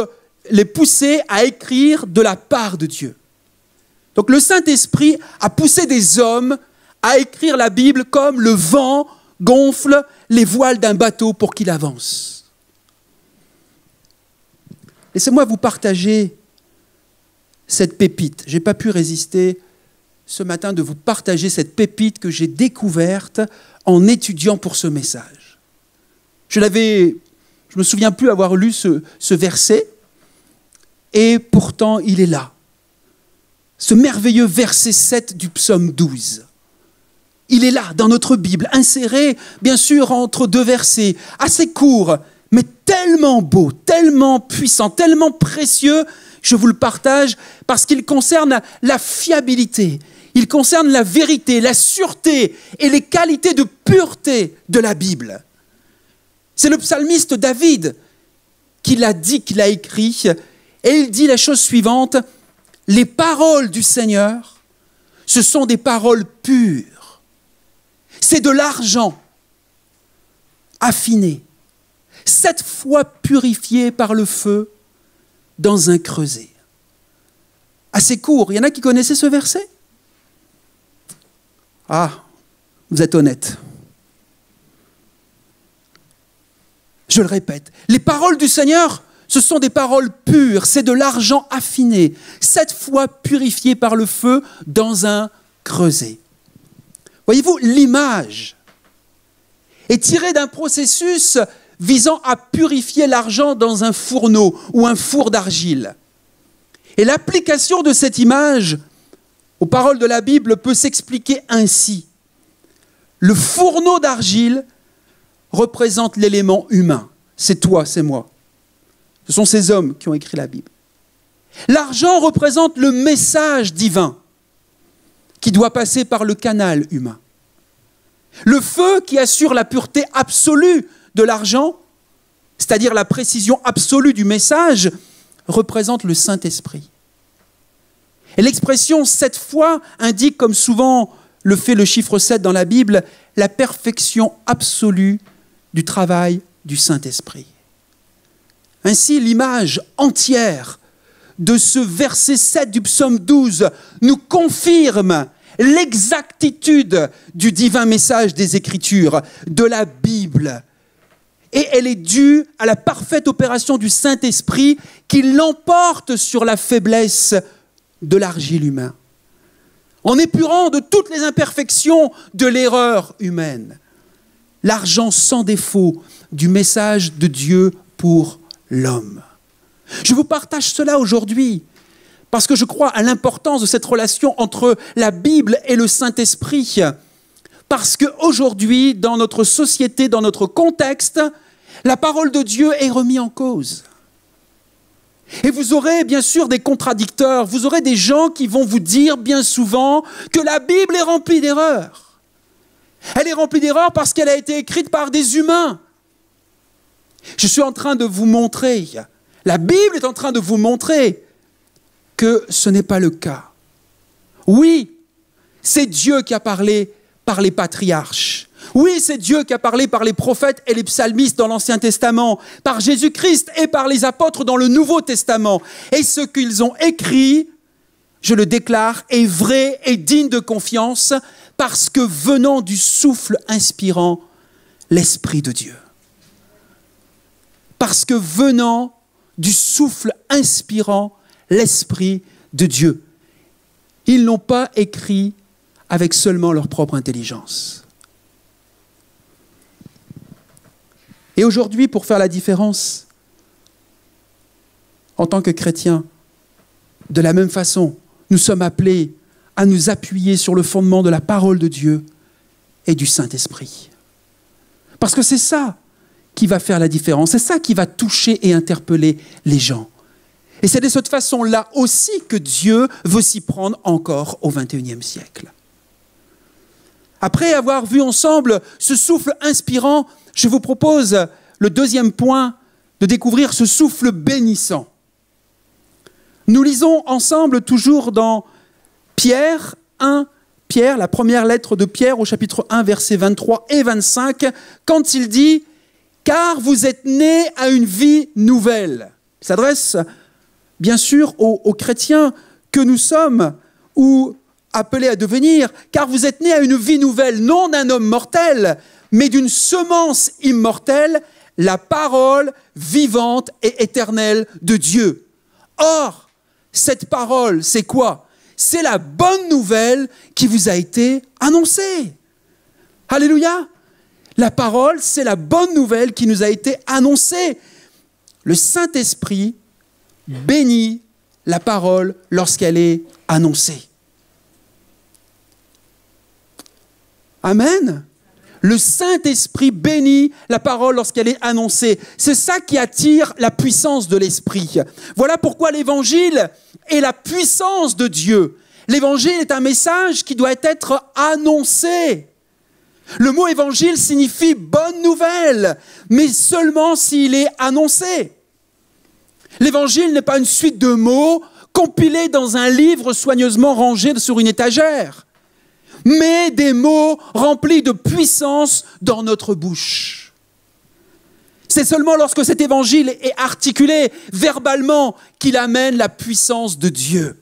les pousser à écrire de la part de Dieu. Donc le Saint-Esprit a poussé des hommes à écrire la Bible comme le vent gonfle les voiles d'un bateau pour qu'il avance. Laissez-moi vous partager cette pépite. Je n'ai pas pu résister ce matin de vous partager cette pépite que j'ai découverte en étudiant pour ce message. Je ne me souviens plus avoir lu ce verset, et pourtant il est là. Ce merveilleux verset 7 du psaume 12. Il est là, dans notre Bible, inséré, bien sûr, entre deux versets, assez courts, mais tellement beau, tellement puissant, tellement précieux, je vous le partage, parce qu'il concerne la fiabilité, il concerne la vérité, la sûreté et les qualités de pureté de la Bible. C'est le psalmiste David qui l'a dit, qui l'a écrit, et il dit la chose suivante: les paroles du Seigneur, ce sont des paroles pures. C'est de l'argent affiné, 7 fois purifié par le feu dans un creuset. Assez court. Il y en a qui connaissaient ce verset? Ah, vous êtes honnête. Je le répète, les paroles du Seigneur, ce sont des paroles pures, c'est de l'argent affiné, 7 fois purifié par le feu dans un creuset. Voyez-vous, l'image est tirée d'un processus visant à purifier l'argent dans un fourneau ou un four d'argile. Et l'application de cette image aux paroles de la Bible peut s'expliquer ainsi. Le fourneau d'argile représente l'élément humain. C'est toi, c'est moi. Ce sont ces hommes qui ont écrit la Bible. L'argent représente le message divin qui doit passer par le canal humain. Le feu qui assure la pureté absolue de l'argent, c'est-à-dire la précision absolue du message, représente le Saint-Esprit. Et l'expression 7 fois indique, comme souvent le fait le chiffre 7 dans la Bible, la perfection absolue du travail du Saint-Esprit. Ainsi, l'image entière de ce verset 7 du psaume 12 nous confirme l'exactitude du divin message des Écritures, de la Bible. Et elle est due à la parfaite opération du Saint-Esprit qui l'emporte sur la faiblesse de l'argile humain, en épurant de toutes les imperfections de l'erreur humaine. L'argent sans défaut du message de Dieu pour l'homme. Je vous partage cela aujourd'hui parce que je crois à l'importance de cette relation entre la Bible et le Saint-Esprit. Parce qu'aujourd'hui, dans notre société, dans notre contexte, la parole de Dieu est remise en cause. Et vous aurez bien sûr des contradicteurs, vous aurez des gens qui vont vous dire bien souvent que la Bible est remplie d'erreurs. Elle est remplie d'erreurs parce qu'elle a été écrite par des humains. Je suis en train de vous montrer, la Bible est en train de vous montrer que ce n'est pas le cas. Oui, c'est Dieu qui a parlé par les patriarches. Oui, c'est Dieu qui a parlé par les prophètes et les psalmistes dans l'Ancien Testament, par Jésus-Christ et par les apôtres dans le Nouveau Testament. Et ce qu'ils ont écrit, je le déclare, est vrai et digne de confiance parce que venant du souffle inspirant, l'Esprit de Dieu. Parce que venant du souffle inspirant, l'Esprit de Dieu. Ils n'ont pas écrit avec seulement leur propre intelligence. Et aujourd'hui, pour faire la différence, en tant que chrétiens, de la même façon, nous sommes appelés à nous appuyer sur le fondement de la parole de Dieu et du Saint-Esprit. Parce que c'est ça qui va faire la différence, c'est ça qui va toucher et interpeller les gens. Et c'est de cette façon-là aussi que Dieu veut s'y prendre encore au XXIe siècle. Après avoir vu ensemble ce souffle inspirant, je vous propose le deuxième point, de découvrir ce souffle bénissant. Nous lisons ensemble toujours dans Pierre 1, Pierre, la première lettre de Pierre au chapitre 1, versets 23 et 25, quand il dit « Car vous êtes nés à une vie nouvelle ». Il s'adresse bien sûr aux chrétiens que nous sommes ou appelés à devenir, car vous êtes nés à une vie nouvelle, non d'un homme mortel, mais d'une semence immortelle, la parole vivante et éternelle de Dieu. Or, cette parole, c'est quoi? C'est la bonne nouvelle qui vous a été annoncée. Alléluia! La parole, c'est la bonne nouvelle qui nous a été annoncée. Le Saint-Esprit bénit la parole lorsqu'elle est annoncée. Amen. Le Saint-Esprit bénit la parole lorsqu'elle est annoncée. C'est ça qui attire la puissance de l'Esprit. Voilà pourquoi l'Évangile est la puissance de Dieu. L'Évangile est un message qui doit être annoncé. Le mot Évangile signifie bonne nouvelle, mais seulement s'il est annoncé. L'Évangile n'est pas une suite de mots compilés dans un livre soigneusement rangé sur une étagère, mais des mots remplis de puissance dans notre bouche. C'est seulement lorsque cet évangile est articulé verbalement qu'il amène la puissance de Dieu.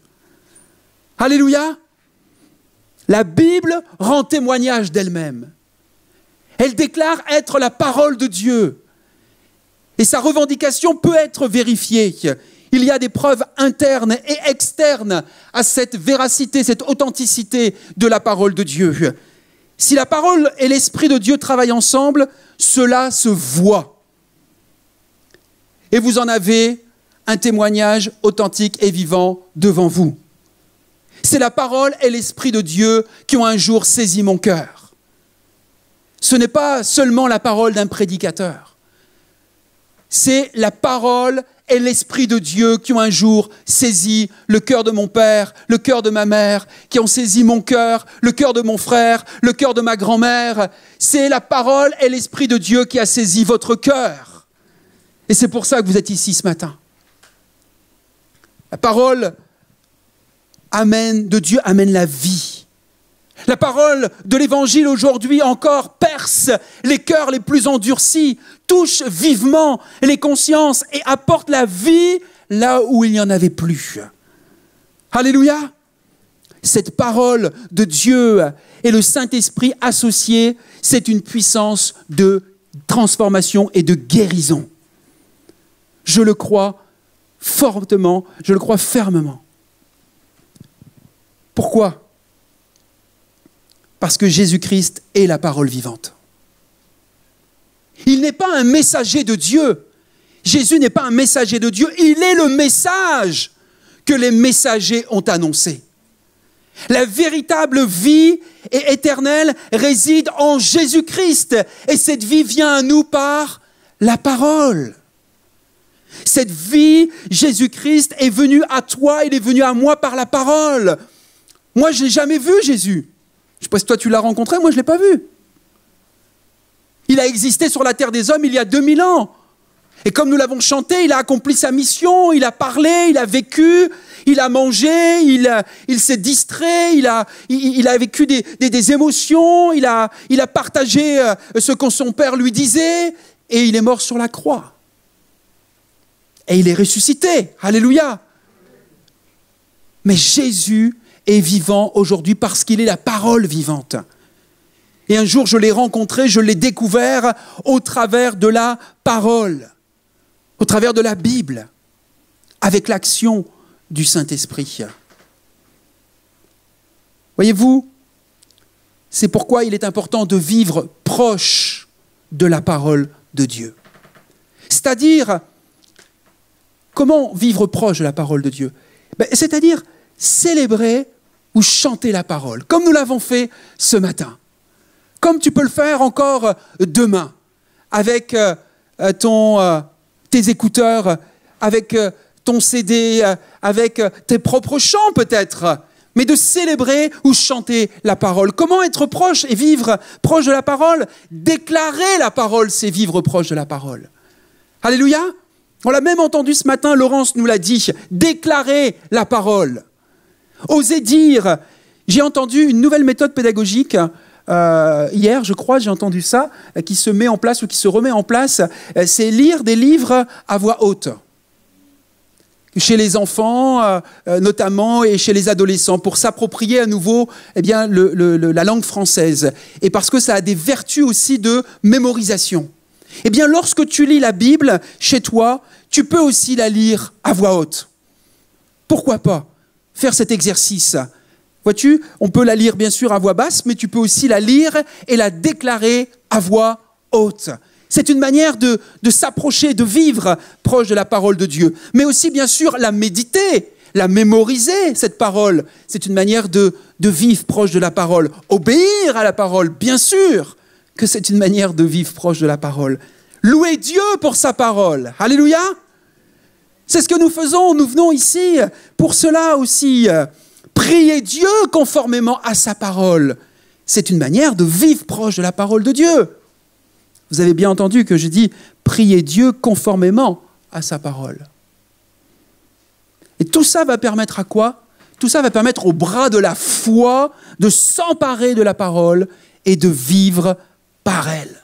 Alléluia! La Bible rend témoignage d'elle-même. Elle déclare être la parole de Dieu. Et sa revendication peut être vérifiée. Il y a des preuves internes et externes à cette véracité, cette authenticité de la parole de Dieu. Si la parole et l'Esprit de Dieu travaillent ensemble, cela se voit. Et vous en avez un témoignage authentique et vivant devant vous. C'est la parole et l'Esprit de Dieu qui ont un jour saisi mon cœur. Ce n'est pas seulement la parole d'un prédicateur. C'est la parole et l'Esprit de Dieu qui ont un jour saisi le cœur de mon père, le cœur de ma mère, qui ont saisi mon cœur, le cœur de mon frère, le cœur de ma grand-mère. C'est la parole et l'Esprit de Dieu qui a saisi votre cœur. Et c'est pour ça que vous êtes ici ce matin. La parole de Dieu amène la vie. La parole de l'Évangile aujourd'hui encore perce les cœurs les plus endurcis, touche vivement les consciences et apporte la vie là où il n'y en avait plus. Alléluia! Cette parole de Dieu et le Saint-Esprit associés, c'est une puissance de transformation et de guérison. Je le crois fortement, je le crois fermement. Pourquoi ? Parce que Jésus-Christ est la parole vivante. Il n'est pas un messager de Dieu. Jésus n'est pas un messager de Dieu. Il est le message que les messagers ont annoncé. La véritable vie éternelle réside en Jésus-Christ. Et cette vie vient à nous par la parole. Cette vie, Jésus-Christ est venu à toi, il est venu à moi par la parole. Moi, je ne l'ai jamais vu, Jésus. Je ne sais pas si toi tu l'as rencontré, moi je ne l'ai pas vu. Il a existé sur la terre des hommes il y a 2000 ans. Et comme nous l'avons chanté, il a accompli sa mission, il a parlé, il a vécu, il a mangé, il s'est distrait, il a vécu des émotions, il a partagé ce que son père lui disait, et il est mort sur la croix. Et il est ressuscité. Alléluia. Mais Jésus est vivant aujourd'hui parce qu'il est la parole vivante. Et un jour, je l'ai rencontré, je l'ai découvert au travers de la parole, au travers de la Bible, avec l'action du Saint-Esprit. Voyez-vous, c'est pourquoi il est important de vivre proche de la parole de Dieu. C'est-à-dire, comment vivre proche de la parole de Dieu ? C'est-à-dire célébrer ou chanter la parole, comme nous l'avons fait ce matin. Comme tu peux le faire encore demain, avec tes écouteurs, avec ton CD, avec tes propres chants peut-être, mais de célébrer ou chanter la parole. Comment être proche et vivre proche de la parole ? Déclarer la parole, c'est vivre proche de la parole. Alléluia ! On l'a même entendu ce matin, Laurence nous l'a dit, déclarer la parole. Oser dire, j'ai entendu une nouvelle méthode pédagogique, hier je crois, j'ai entendu ça, qui se met en place ou qui se remet en place, c'est lire des livres à voix haute. Chez les enfants notamment et chez les adolescents, pour s'approprier à nouveau la langue française. Et parce que ça a des vertus aussi de mémorisation. Eh bien, lorsque tu lis la Bible chez toi, tu peux aussi la lire à voix haute. Pourquoi pas faire cet exercice ? Vois-tu, on peut la lire bien sûr à voix basse, mais tu peux aussi la lire et la déclarer à voix haute. C'est une manière de s'approcher, de vivre proche de la parole de Dieu. Mais aussi, bien sûr, la méditer, la mémoriser, cette parole. C'est une manière de vivre proche de la parole. Obéir à la parole, bien sûr que c'est une manière de vivre proche de la parole. Louer Dieu pour sa parole. Alléluia. C'est ce que nous faisons. Nous venons ici pour cela aussi. Prier Dieu conformément à sa parole. C'est une manière de vivre proche de la parole de Dieu. Vous avez bien entendu que je dis prier Dieu conformément à sa parole. Et tout ça va permettre à quoi ? Tout ça va permettre au bras de la foi de s'emparer de la parole et de vivre par elle,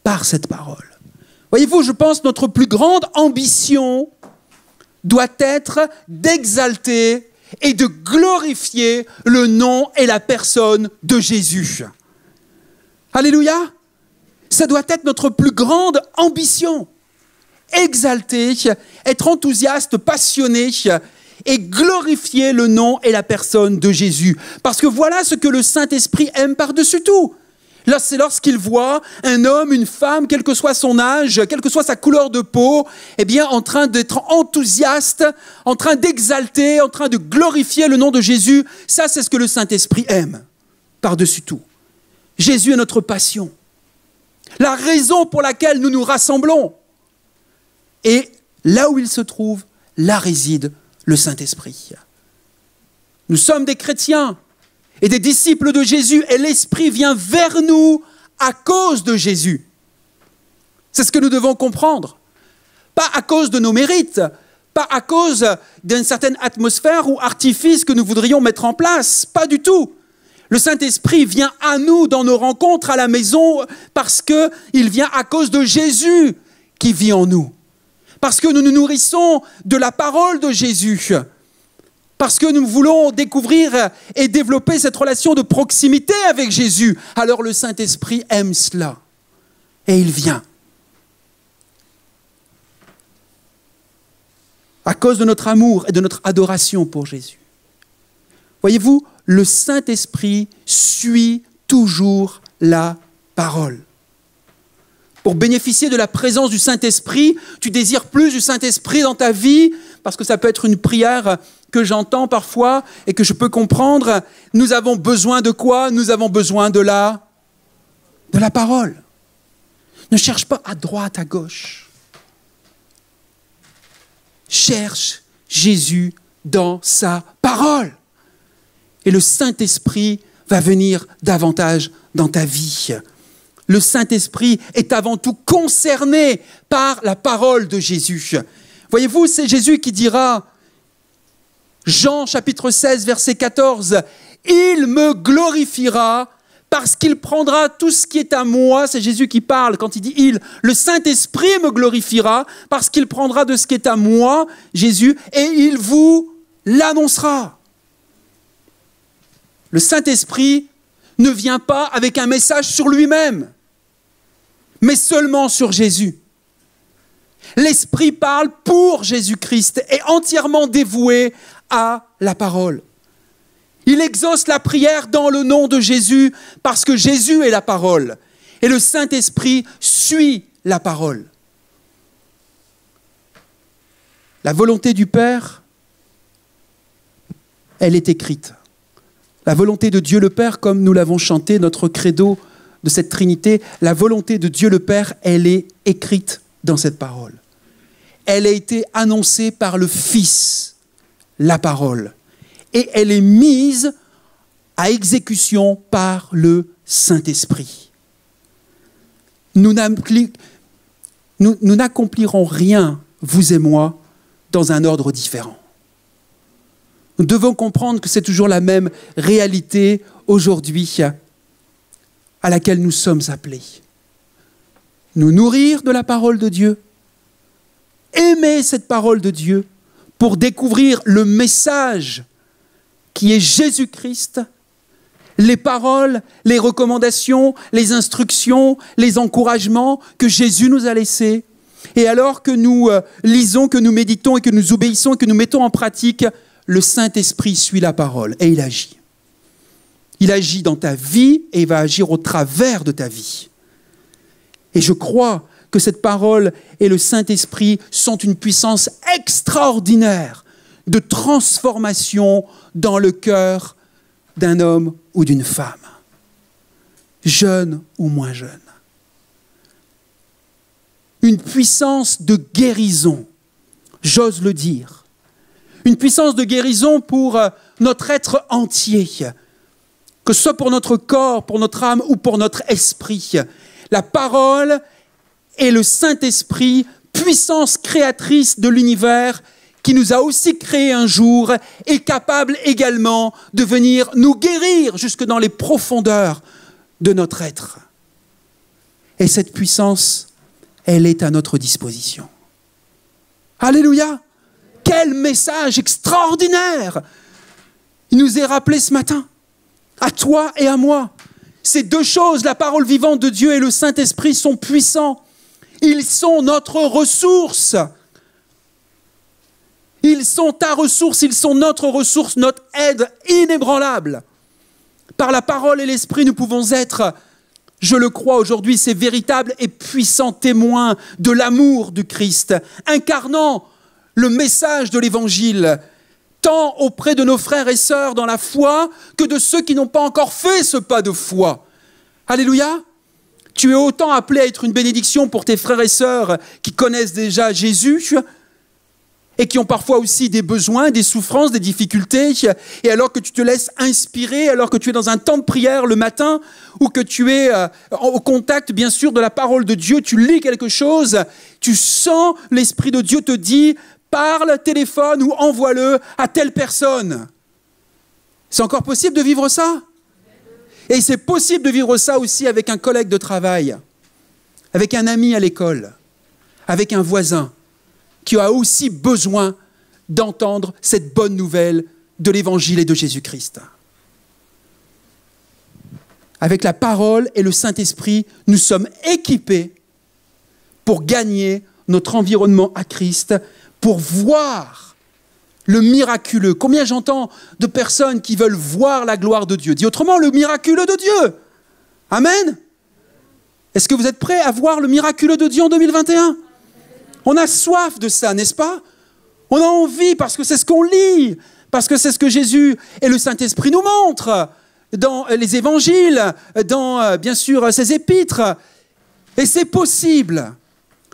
par cette parole. Voyez-vous, je pense que notre plus grande ambition doit être d'exalter et de glorifier le nom et la personne de Jésus. Alléluia. Ça doit être notre plus grande ambition. Exalter, être enthousiaste, passionné et glorifier le nom et la personne de Jésus. Parce que voilà ce que le Saint-Esprit aime par-dessus tout. Là, c'est lorsqu'il voit un homme, une femme, quel que soit son âge, quelle que soit sa couleur de peau, en train d'être enthousiaste, en train d'exalter, en train de glorifier le nom de Jésus. Ça, c'est ce que le Saint-Esprit aime par-dessus tout. Jésus est notre passion. La raison pour laquelle nous nous rassemblons. Et là où il se trouve, là réside le Saint-Esprit. Nous sommes des chrétiens et des disciples de Jésus et l'Esprit vient vers nous à cause de Jésus. C'est ce que nous devons comprendre. Pas à cause de nos mérites, pas à cause d'une certaine atmosphère ou artifice que nous voudrions mettre en place, pas du tout. Le Saint-Esprit vient à nous dans nos rencontres à la maison parce qu'il vient à cause de Jésus qui vit en nous. Parce que nous nous nourrissons de la parole de Jésus. Parce que nous voulons découvrir et développer cette relation de proximité avec Jésus. Alors le Saint-Esprit aime cela. Et il vient. À cause de notre amour et de notre adoration pour Jésus. Voyez-vous, le Saint-Esprit suit toujours la parole. pour bénéficier de la présence du Saint-Esprit, tu désires plus du Saint-Esprit dans ta vie, parce que ça peut être une prière que j'entends parfois et que je peux comprendre. Nous avons besoin de quoi? Nous avons besoin de la parole. Ne cherche pas à droite, à gauche. Cherche Jésus dans sa parole. Et le Saint-Esprit va venir davantage dans ta vie. Le Saint-Esprit est avant tout concerné par la parole de Jésus. Voyez-vous, c'est Jésus qui dira, Jean chapitre 16, verset 14, « Il me glorifiera parce qu'il prendra tout ce qui est à moi. » C'est Jésus qui parle quand il dit « il ». Le Saint-Esprit me glorifiera parce qu'il prendra de ce qui est à moi, Jésus, et il vous l'annoncera. Le Saint-Esprit ne vient pas avec un message sur lui-même, mais seulement sur Jésus. L'Esprit parle pour Jésus-Christ, est entièrement dévoué à la parole. Il exauce la prière dans le nom de Jésus parce que Jésus est la parole. Et le Saint-Esprit suit la parole. La volonté du Père, elle est écrite. La volonté de Dieu le Père, comme nous l'avons chanté, notre credo de cette Trinité, la volonté de Dieu le Père, elle est écrite dans cette parole. Elle a été annoncée par le Fils, la parole. Et elle est mise à exécution par le Saint-Esprit. Nous n'accomplirons rien, vous et moi, dans un ordre différent. Nous devons comprendre que c'est toujours la même réalité aujourd'hui à laquelle nous sommes appelés. Nous nourrir de la parole de Dieu, aimer cette parole de Dieu pour découvrir le message qui est Jésus-Christ, les paroles, les recommandations, les instructions, les encouragements que Jésus nous a laissés. Et alors que nous lisons, que nous méditons et que nous obéissons et que nous mettons en pratique, le Saint-Esprit suit la parole et il agit. Il agit dans ta vie et il va agir au travers de ta vie. Et je crois que cette parole et le Saint-Esprit sont une puissance extraordinaire de transformation dans le cœur d'un homme ou d'une femme, jeune ou moins jeune. Une puissance de guérison, j'ose le dire. Une puissance de guérison pour notre être entier, que ce soit pour notre corps, pour notre âme ou pour notre esprit. La parole et le Saint-Esprit, puissance créatrice de l'univers, qui nous a aussi créés un jour, est capable également de venir nous guérir jusque dans les profondeurs de notre être. Et cette puissance, elle est à notre disposition. Alléluia! Quel message extraordinaire! Il nous est rappelé ce matin, à toi et à moi. Ces deux choses, la parole vivante de Dieu et le Saint-Esprit, sont puissants. Ils sont notre ressource. Ils sont ta ressource, ils sont notre ressource, notre aide inébranlable. Par la parole et l'Esprit, nous pouvons être, je le crois aujourd'hui, ces véritables et puissants témoins de l'amour du Christ, incarnant le message de l'Évangile, tant auprès de nos frères et sœurs dans la foi que de ceux qui n'ont pas encore fait ce pas de foi. Alléluia! Tu es autant appelé à être une bénédiction pour tes frères et sœurs qui connaissent déjà Jésus et qui ont parfois aussi des besoins, des souffrances, des difficultés. Et alors que tu te laisses inspirer, alors que tu es dans un temps de prière le matin ou que tu es au contact, bien sûr, de la parole de Dieu, tu lis quelque chose, tu sens l'Esprit de Dieu te dit « Parle, téléphone ou envoie-le à telle personne. » C'est encore possible de vivre ça? Et c'est possible de vivre ça aussi avec un collègue de travail, avec un ami à l'école, avec un voisin qui a aussi besoin d'entendre cette bonne nouvelle de l'Évangile et de Jésus-Christ. Avec la parole et le Saint-Esprit, nous sommes équipés pour gagner notre environnement à Christ, pour voir le miraculeux. Combien j'entends de personnes qui veulent voir la gloire de Dieu. Dit autrement, le miraculeux de Dieu. Amen. Est-ce que vous êtes prêts à voir le miraculeux de Dieu en 2021? On a soif de ça, n'est-ce pas? On a envie parce que c'est ce qu'on lit, parce que c'est ce que Jésus et le Saint-Esprit nous montrent dans les évangiles, dans bien sûr ses épîtres. Et c'est possible.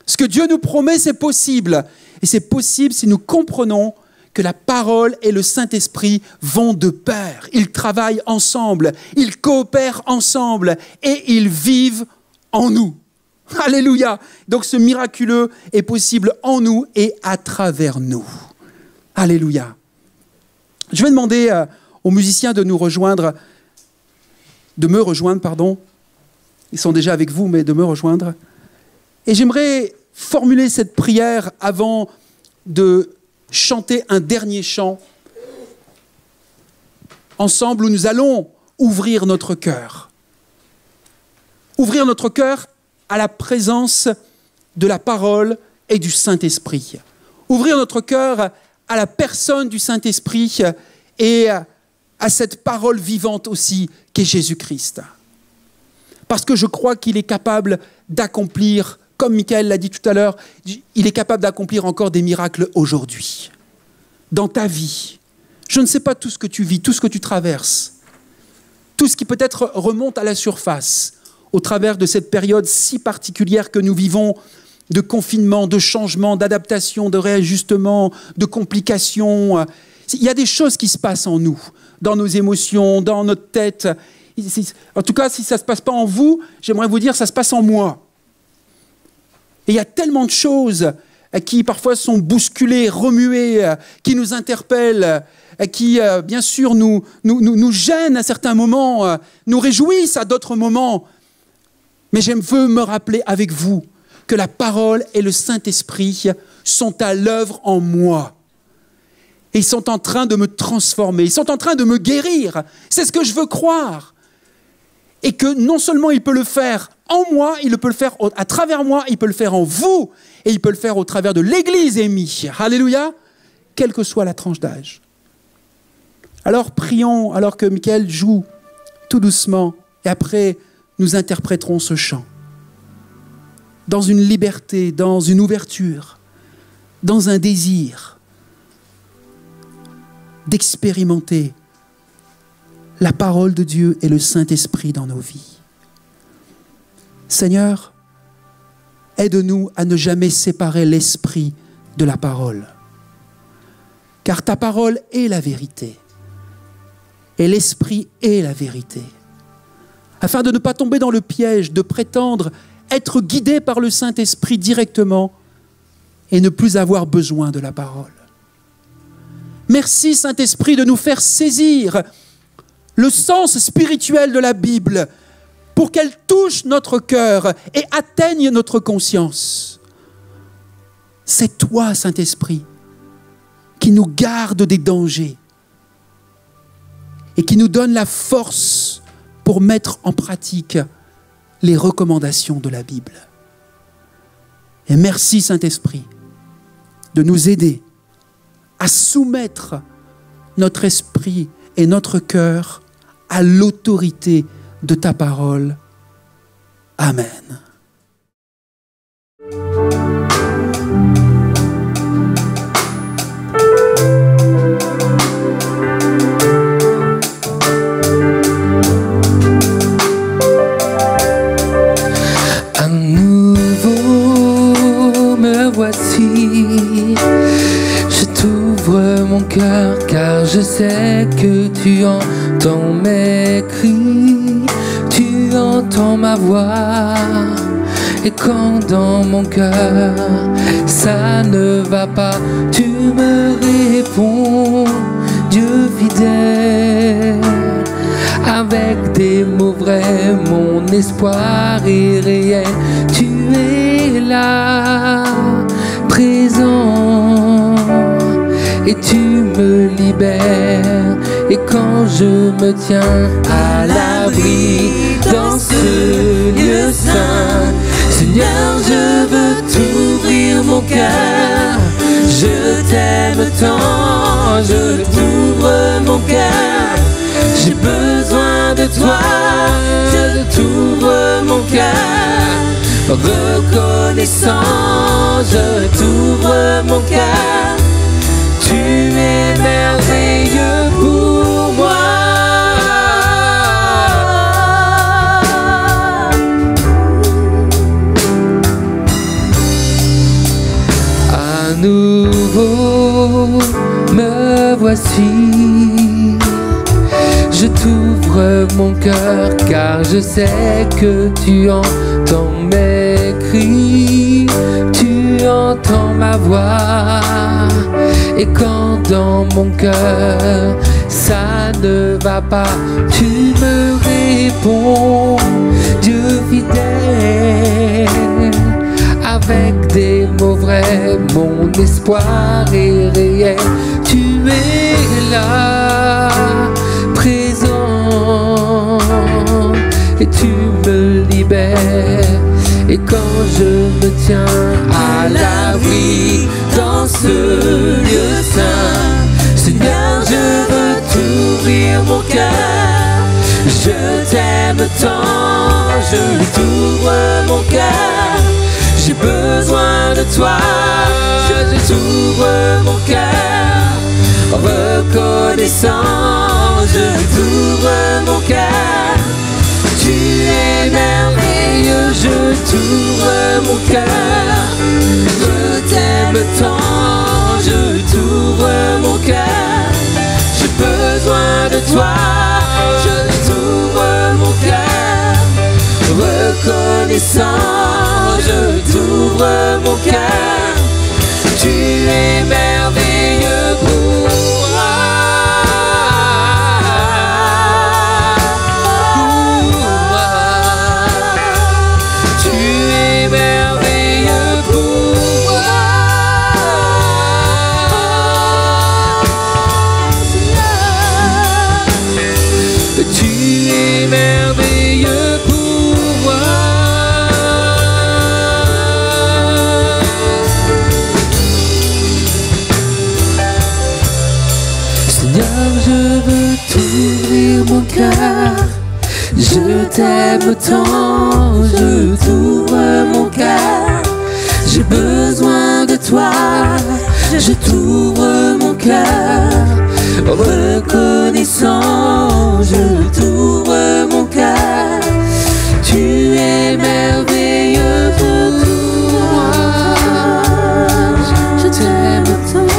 Ce que Dieu nous promet, c'est possible. Et c'est possible si nous comprenons que la parole et le Saint-Esprit vont de pair. Ils travaillent ensemble, ils coopèrent ensemble et ils vivent en nous. Alléluia. Donc ce miraculeux est possible en nous et à travers nous. Alléluia. Je vais demander aux musiciens de me rejoindre, Ils sont déjà avec vous, mais de me rejoindre. Et j'aimerais formuler cette prière avant de chanter un dernier chant ensemble où nous allons ouvrir notre cœur. Ouvrir notre cœur à la présence de la parole et du Saint-Esprit. Ouvrir notre cœur à la personne du Saint-Esprit et à cette parole vivante aussi qu'est Jésus-Christ. Parce que je crois qu'il est capable d'accomplir, comme Michael l'a dit tout à l'heure, il est capable d'accomplir encore des miracles aujourd'hui. Dans ta vie, je ne sais pas tout ce que tu vis, tout ce que tu traverses, tout ce qui peut-être remonte à la surface au travers de cette période si particulière que nous vivons, de confinement, de changement, d'adaptation, de réajustement, de complications. Il y a des choses qui se passent en nous, dans nos émotions, dans notre tête. En tout cas, si ça ne se passe pas en vous, j'aimerais vous dire, ça se passe en moi. Et il y a tellement de choses qui parfois sont bousculées, remuées, qui nous interpellent, qui bien sûr nous gênent à certains moments, nous réjouissent à d'autres moments. Mais je veux me rappeler avec vous que la parole et le Saint-Esprit sont à l'œuvre en moi. Et ils sont en train de me transformer, ils sont en train de me guérir. C'est ce que je veux croire. Et que non seulement il peut le faire en moi, il peut le faire à travers moi, il peut le faire en vous, et il peut le faire au travers de l'Église émise. Alléluia, quelle que soit la tranche d'âge. Alors prions, alors que Michael joue tout doucement, et après nous interpréterons ce chant. Dans une liberté, dans une ouverture, dans un désir d'expérimenter la parole de Dieu et le Saint-Esprit dans nos vies. Seigneur, aide-nous à ne jamais séparer l'esprit de la parole. Car ta parole est la vérité. Et l'esprit est la vérité. Afin de ne pas tomber dans le piège de prétendre être guidé par le Saint-Esprit directement et ne plus avoir besoin de la parole. Merci Saint-Esprit de nous faire saisir le sens spirituel de la Bible pour qu'elle touche notre cœur et atteigne notre conscience. C'est toi, Saint-Esprit, qui nous garde des dangers et qui nous donne la force pour mettre en pratique les recommandations de la Bible. Et merci, Saint-Esprit, de nous aider à soumettre notre esprit et notre cœur à l'autorité de ta parole. Amen. À nouveau me voici, je t'ouvre mon cœur car je sais que tu entends mes cris, tu entends ma voix. Et quand dans mon cœur ça ne va pas, tu me réponds, Dieu fidèle. Avec des mots vrais, mon espoir est réel. Tu es là, présent, et tu me libères. Et quand je me tiens à l'abri dans ce lieu saint, Seigneur, je veux t'ouvrir mon cœur. Je t'aime tant, je t'ouvre mon cœur. J'ai besoin de toi, je t'ouvre mon cœur. Reconnaissant, je t'ouvre mon cœur. Tu es merveilleux pour moi. À nouveau, me voici. Je t'ouvre mon cœur car je sais que tu entends mes cris. Tu entends ma voix. Et quand dans mon cœur ça ne va pas, tu me réponds, Dieu fidèle. Avec des mots vrais, mon espoir est réel. Tu es là, présent, et tu me libères. Et quand je me tiens à l'abri dans ce lieu saint, Seigneur, je veux t'ouvrir mon cœur. Je t'aime tant, je t'ouvre mon cœur. J'ai besoin de toi, je t'ouvre mon cœur. Reconnaissant, je t'ouvre mon cœur. Tu es merveilleux, je t'ouvre mon cœur. Je t'aime tant, je t'ouvre mon cœur. J'ai besoin de toi, je t'ouvre mon cœur. Reconnaissant, je t'ouvre mon cœur. Tu es merveilleux pour moi. Tu es merveilleux pour moi. Tu es merveilleux pour moi. Seigneur, je veux t'ouvrir mon cœur. Je t'aime tant, je t'ouvre mon cœur. J'ai besoin de toi, je t'ouvre mon cœur. Reconnaissant, je t'ouvre mon cœur. Tu es merveilleux pour moi. Je t'aime tant.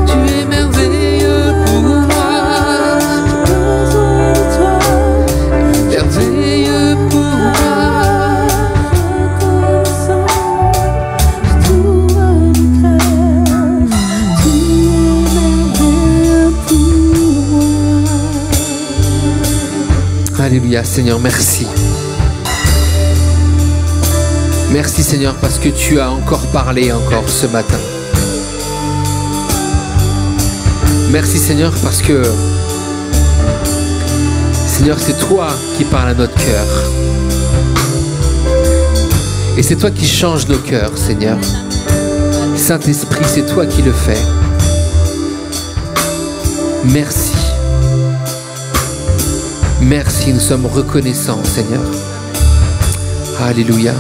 Tu es merveilleux pour moi. J'ai besoin de toi. Merveilleux pour moi. Je t'ouvre mon cœur. Tu es merveilleux pour moi. Alléluia, Seigneur, merci. Merci, Seigneur, parce que tu as encore parlé ce matin. Merci, Seigneur, parce que, Seigneur, c'est toi qui parles à notre cœur. Et c'est toi qui changes nos cœurs, Seigneur. Saint-Esprit, c'est toi qui le fais. Merci. Merci, nous sommes reconnaissants, Seigneur. Alléluia.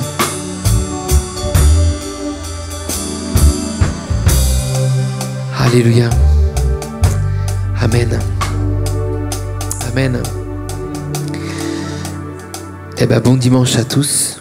Alléluia. Amen. Amen. Eh bien, bon dimanche à tous.